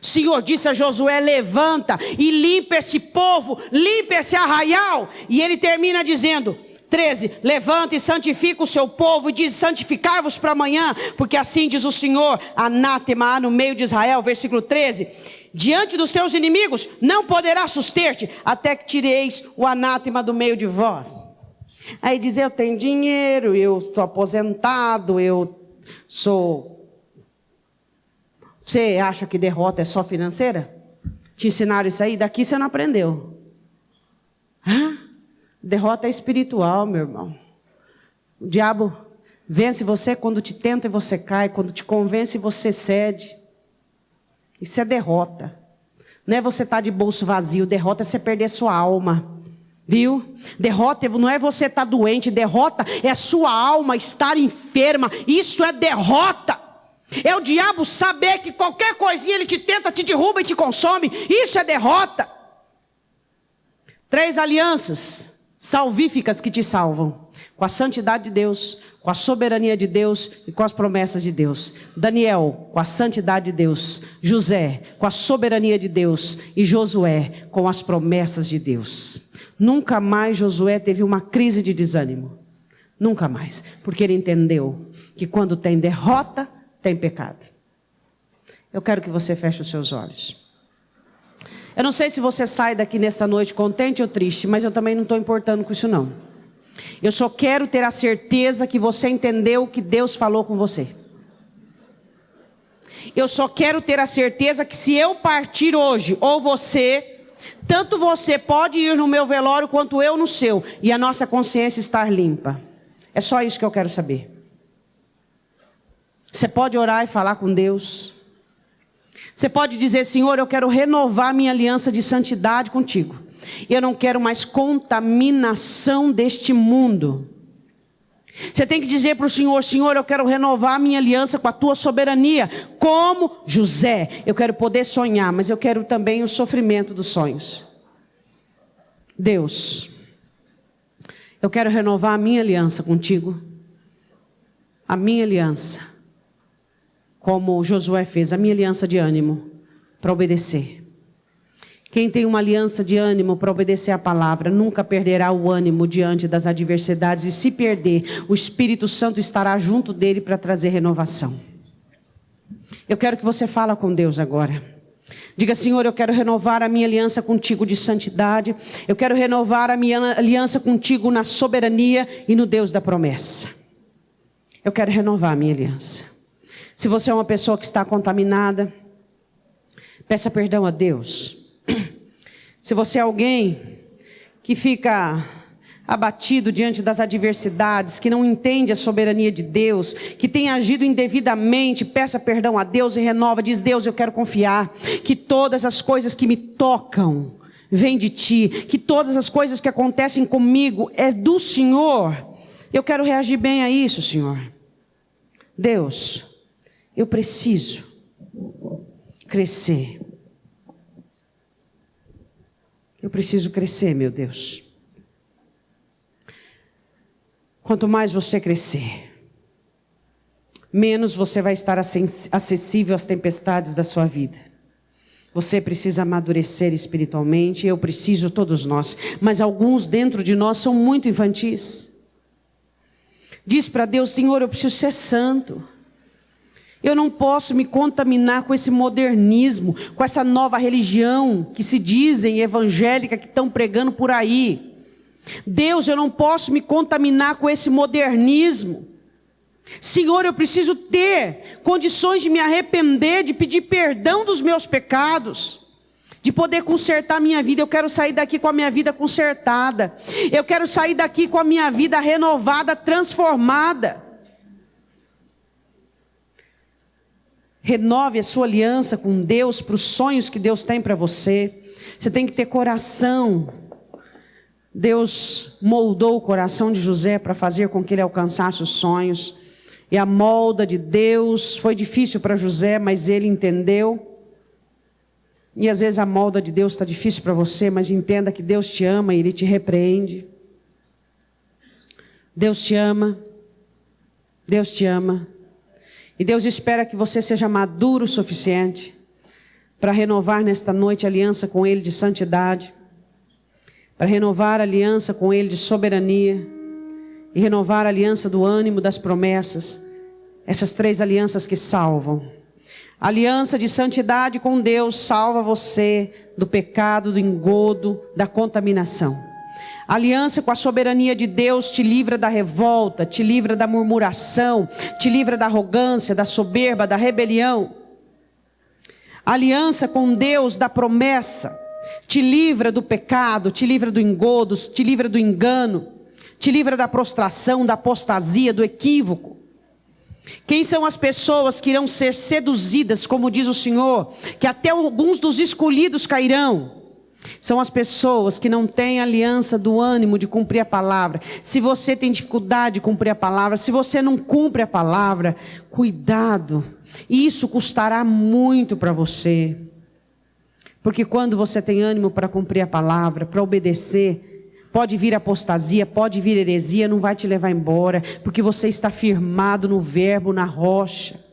O Senhor disse a Josué: levanta e limpa esse povo, limpa esse arraial. E ele termina dizendo, 13, levanta e santifica o seu povo, e diz: santificai-vos para amanhã, porque assim diz o Senhor, anátema há no meio de Israel. Versículo 13, diante dos teus inimigos não poderá suster-te, até que tireis o anátema do meio de vós. Aí diz: eu tenho dinheiro, eu estou aposentado, eu sou... Você acha que derrota é só financeira? Te ensinaram isso aí? Daqui você não aprendeu. Derrota é espiritual, meu irmão. O diabo vence você quando te tenta e você cai, quando te convence e você cede. Isso é derrota. Não é você estar de bolso vazio. Derrota é você perder sua alma. Viu? Derrota não é você estar doente. Derrota é a sua alma estar enferma. Isso é derrota. É o diabo saber que qualquer coisinha ele te tenta, te derruba e te consome. Isso é derrota. 3 alianças salvíficas que te salvam: com a santidade de Deus, com a soberania de Deus e com as promessas de Deus. Daniel, com a santidade de Deus. José, com a soberania de Deus. E Josué, com as promessas de Deus. Nunca mais Josué teve uma crise de desânimo. Nunca mais. Porque ele entendeu que quando tem derrota, tem pecado. Eu quero que você feche os seus olhos. Eu não sei se você sai daqui nesta noite contente ou triste, mas eu também não estou importando com isso não. Eu só quero ter a certeza que você entendeu o que Deus falou com você. Eu só quero ter a certeza que se eu partir hoje, ou você, tanto você pode ir no meu velório quanto eu no seu, e a nossa consciência estar limpa. É só isso que eu quero saber. Você pode orar e falar com Deus. Você pode dizer: Senhor, eu quero renovar minha aliança de santidade contigo. Eu não quero mais contaminação deste mundo. Você tem que dizer para o Senhor: Senhor, eu quero renovar minha aliança com a tua soberania. Como José, eu quero poder sonhar, mas eu quero também o sofrimento dos sonhos. Deus, eu quero renovar a minha aliança contigo. A minha aliança. Como Josué fez, a minha aliança de ânimo para obedecer. Quem tem uma aliança de ânimo para obedecer a palavra, nunca perderá o ânimo diante das adversidades. E se perder, o Espírito Santo estará junto dele para trazer renovação. Eu quero que você fale com Deus agora. Diga: Senhor, eu quero renovar a minha aliança contigo de santidade. Eu quero renovar a minha aliança contigo na soberania e no Deus da promessa. Eu quero renovar a minha aliança. Se você é uma pessoa que está contaminada, peça perdão a Deus. Se você é alguém que fica abatido diante das adversidades, que não entende a soberania de Deus, que tem agido indevidamente, peça perdão a Deus e renova. Diz: Deus, eu quero confiar que todas as coisas que me tocam vêm de Ti, que todas as coisas que acontecem comigo é do Senhor. Eu quero reagir bem a isso, Senhor. Deus, eu preciso crescer. Eu preciso crescer, meu Deus. Quanto mais você crescer, menos você vai estar acessível às tempestades da sua vida. Você precisa amadurecer espiritualmente, eu preciso, todos nós. Mas alguns dentro de nós são muito infantis. Diz para Deus: Senhor, eu preciso ser santo. Eu não posso me contaminar com esse modernismo, com essa nova religião que se dizem evangélica, que estão pregando por aí. Deus, eu não posso me contaminar com esse modernismo. Senhor, eu preciso ter condições de me arrepender, de pedir perdão dos meus pecados, de poder consertar a minha vida. Eu quero sair daqui com a minha vida consertada. Eu quero sair daqui com a minha vida renovada, transformada. Renove a sua aliança com Deus para os sonhos que Deus tem para você. Você tem que ter coração. Deus moldou o coração de José para fazer com que ele alcançasse os sonhos. E a molda de Deus foi difícil para José, mas ele entendeu. E às vezes a molda de Deus está difícil para você, mas entenda que Deus te ama e Ele te repreende. Deus te ama. Deus te ama. E Deus espera que você seja maduro o suficiente para renovar nesta noite a aliança com Ele de santidade, para renovar a aliança com Ele de soberania e renovar a aliança do ânimo das promessas. Essas 3 alianças que salvam. A aliança de santidade com Deus salva você do pecado, do engodo, da contaminação. A aliança com a soberania de Deus te livra da revolta, te livra da murmuração, te livra da arrogância, da soberba, da rebelião. A aliança com Deus da promessa te livra do pecado, te livra do engodo, te livra do engano, te livra da prostração, da apostasia, do equívoco. Quem são as pessoas que irão ser seduzidas, como diz o Senhor, que até alguns dos escolhidos cairão? São as pessoas que não têm aliança do ânimo de cumprir a palavra. Se você tem dificuldade de cumprir a palavra, se você não cumpre a palavra, cuidado. Isso custará muito para você. Porque quando você tem ânimo para cumprir a palavra, para obedecer, pode vir apostasia, pode vir heresia, não vai te levar embora, porque você está firmado no verbo, na rocha.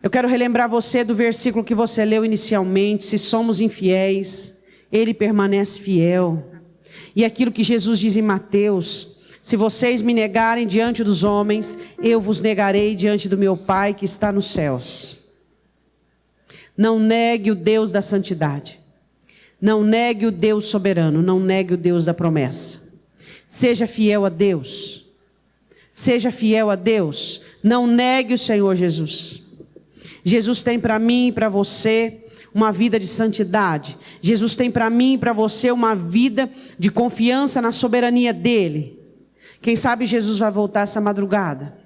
Eu quero relembrar você do versículo que você leu inicialmente: se somos infiéis, Ele permanece fiel. E aquilo que Jesus diz em Mateus: se vocês me negarem diante dos homens, eu vos negarei diante do meu Pai que está nos céus. Não negue o Deus da santidade. Não negue o Deus soberano. Não negue o Deus da promessa. Seja fiel a Deus. Seja fiel a Deus. Não negue o Senhor Jesus. Jesus tem para mim e para você uma vida de santidade. Jesus tem para mim e para você uma vida de confiança na soberania dEle. Quem sabe Jesus vai voltar essa madrugada.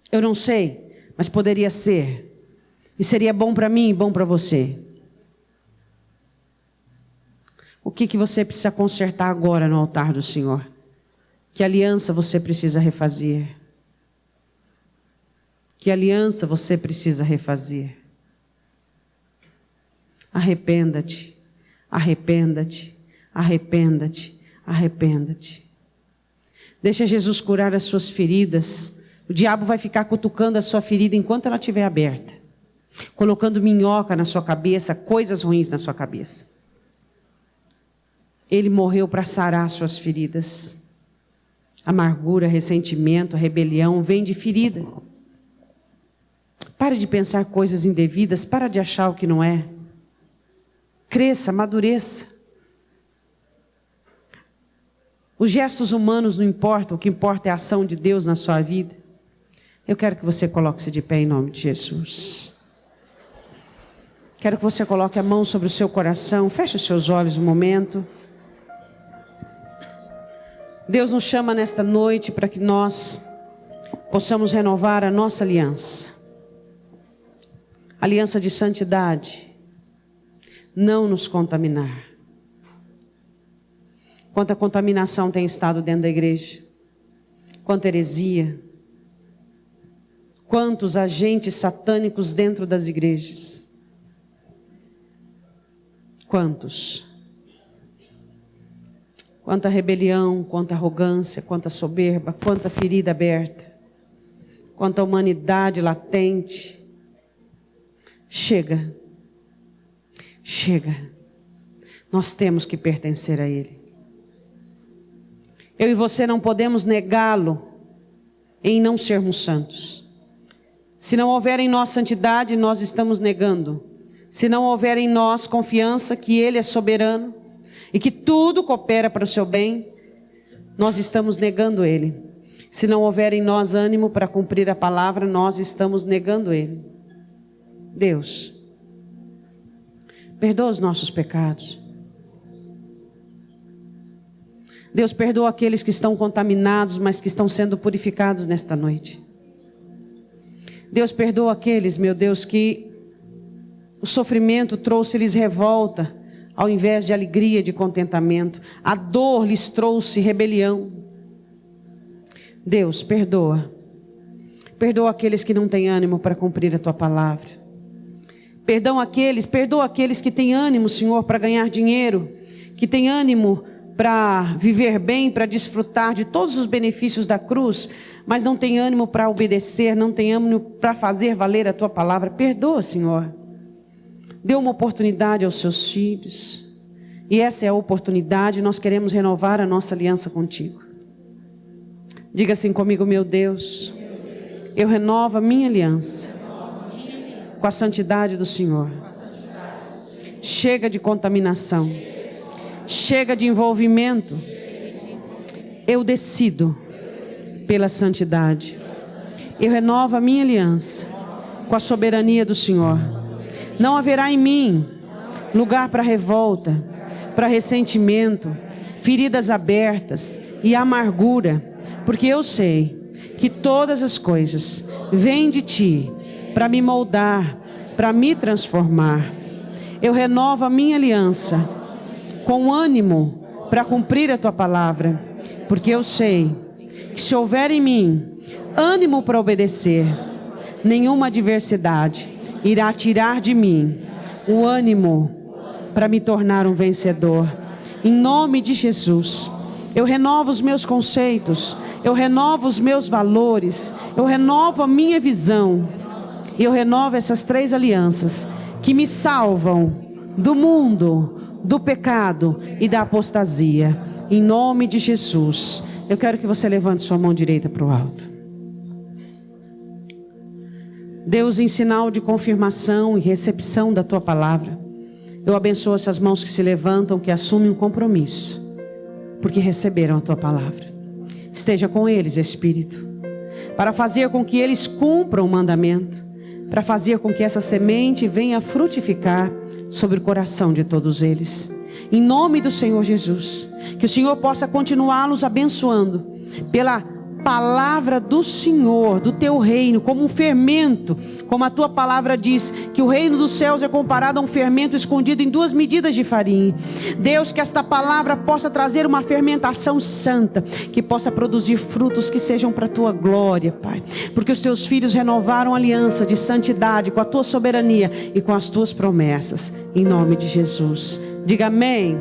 Eu não sei, mas poderia ser. E seria bom para mim e bom para você. O que você precisa consertar agora no altar do Senhor? Que aliança você precisa refazer? Que aliança você precisa refazer? Arrependa-te, arrependa-te, arrependa-te, arrependa-te. Deixa Jesus curar as suas feridas. O diabo vai ficar cutucando a sua ferida enquanto ela estiver aberta, colocando minhoca na sua cabeça, coisas ruins na sua cabeça. Ele morreu para sarar as suas feridas. Amargura, ressentimento, rebelião vem de ferida. Pare de pensar coisas indevidas, para de achar o que não é. Cresça, amadureça. Os gestos humanos não importam, o que importa é a ação de Deus na sua vida. Eu quero que você coloque-se de pé em nome de Jesus. Quero que você coloque a mão sobre o seu coração, feche os seus olhos um momento. Deus nos chama nesta noite para que nós possamos renovar a nossa aliança. Aliança de santidade. Não nos contaminar. Quanta contaminação tem estado dentro da igreja. Quanta heresia. Quantos agentes satânicos dentro das igrejas. Quantos? Quanta rebelião, quanta arrogância, quanta soberba, quanta ferida aberta. Quanta humanidade latente. Chega. Chega. Nós temos que pertencer a Ele. Eu e você não podemos negá-lo em não sermos santos. Se não houver em nós santidade, nós estamos negando. Se não houver em nós confiança que Ele é soberano e que tudo coopera para o seu bem, nós estamos negando Ele. Se não houver em nós ânimo para cumprir a palavra, nós estamos negando Ele. Deus, perdoa os nossos pecados. Deus, perdoa aqueles que estão contaminados, mas que estão sendo purificados nesta noite. Deus, perdoa aqueles, meu Deus, que o sofrimento trouxe-lhes revolta, ao invés de alegria, de contentamento. A dor lhes trouxe rebelião. Deus, perdoa. Perdoa aqueles que não têm ânimo para cumprir a Tua palavra. Perdoa aqueles que têm ânimo, Senhor, para ganhar dinheiro, que têm ânimo para viver bem, para desfrutar de todos os benefícios da cruz, mas não tem ânimo para obedecer, não tem ânimo para fazer valer a Tua palavra. Perdoa, Senhor. Dê uma oportunidade aos Seus filhos. E essa é a oportunidade, nós queremos renovar a nossa aliança contigo. Diga assim comigo: meu Deus, eu renovo a minha aliança com a santidade do Senhor. Chega de contaminação. Chega de envolvimento. Eu decido pela santidade. Eu renovo a minha aliança com a soberania do Senhor. Não haverá em mim lugar para revolta, para ressentimento, feridas abertas e amargura, porque eu sei que todas as coisas vêm de Ti para me moldar, para me transformar. Eu renovo a minha aliança com ânimo para cumprir a Tua palavra, porque eu sei que se houver em mim ânimo para obedecer, nenhuma adversidade irá tirar de mim o ânimo para me tornar um vencedor. Em nome de Jesus, eu renovo os meus conceitos, eu renovo os meus valores, eu renovo a minha visão, e eu renovo essas 3 alianças que me salvam do mundo, do pecado e da apostasia. Em nome de Jesus. Eu quero que você levante sua mão direita para o alto. Deus, em sinal de confirmação e recepção da tua palavra, eu abençoo essas mãos que se levantam, que assumem um compromisso, porque receberam a tua palavra. Esteja com eles, Espírito, para fazer com que eles cumpram o mandamento, para fazer com que essa semente venha frutificar sobre o coração de todos eles. Em nome do Senhor Jesus, que o Senhor possa continuá-los abençoando pela palavra do Senhor, do teu reino, como um fermento, como a tua palavra diz, que o reino dos céus é comparado a um fermento escondido em 2 medidas de farinha. Deus, que esta palavra possa trazer uma fermentação santa, que possa produzir frutos que sejam para a tua glória, Pai, porque os teus filhos renovaram aliança de santidade com a tua soberania e com as tuas promessas, em nome de Jesus. Diga amém.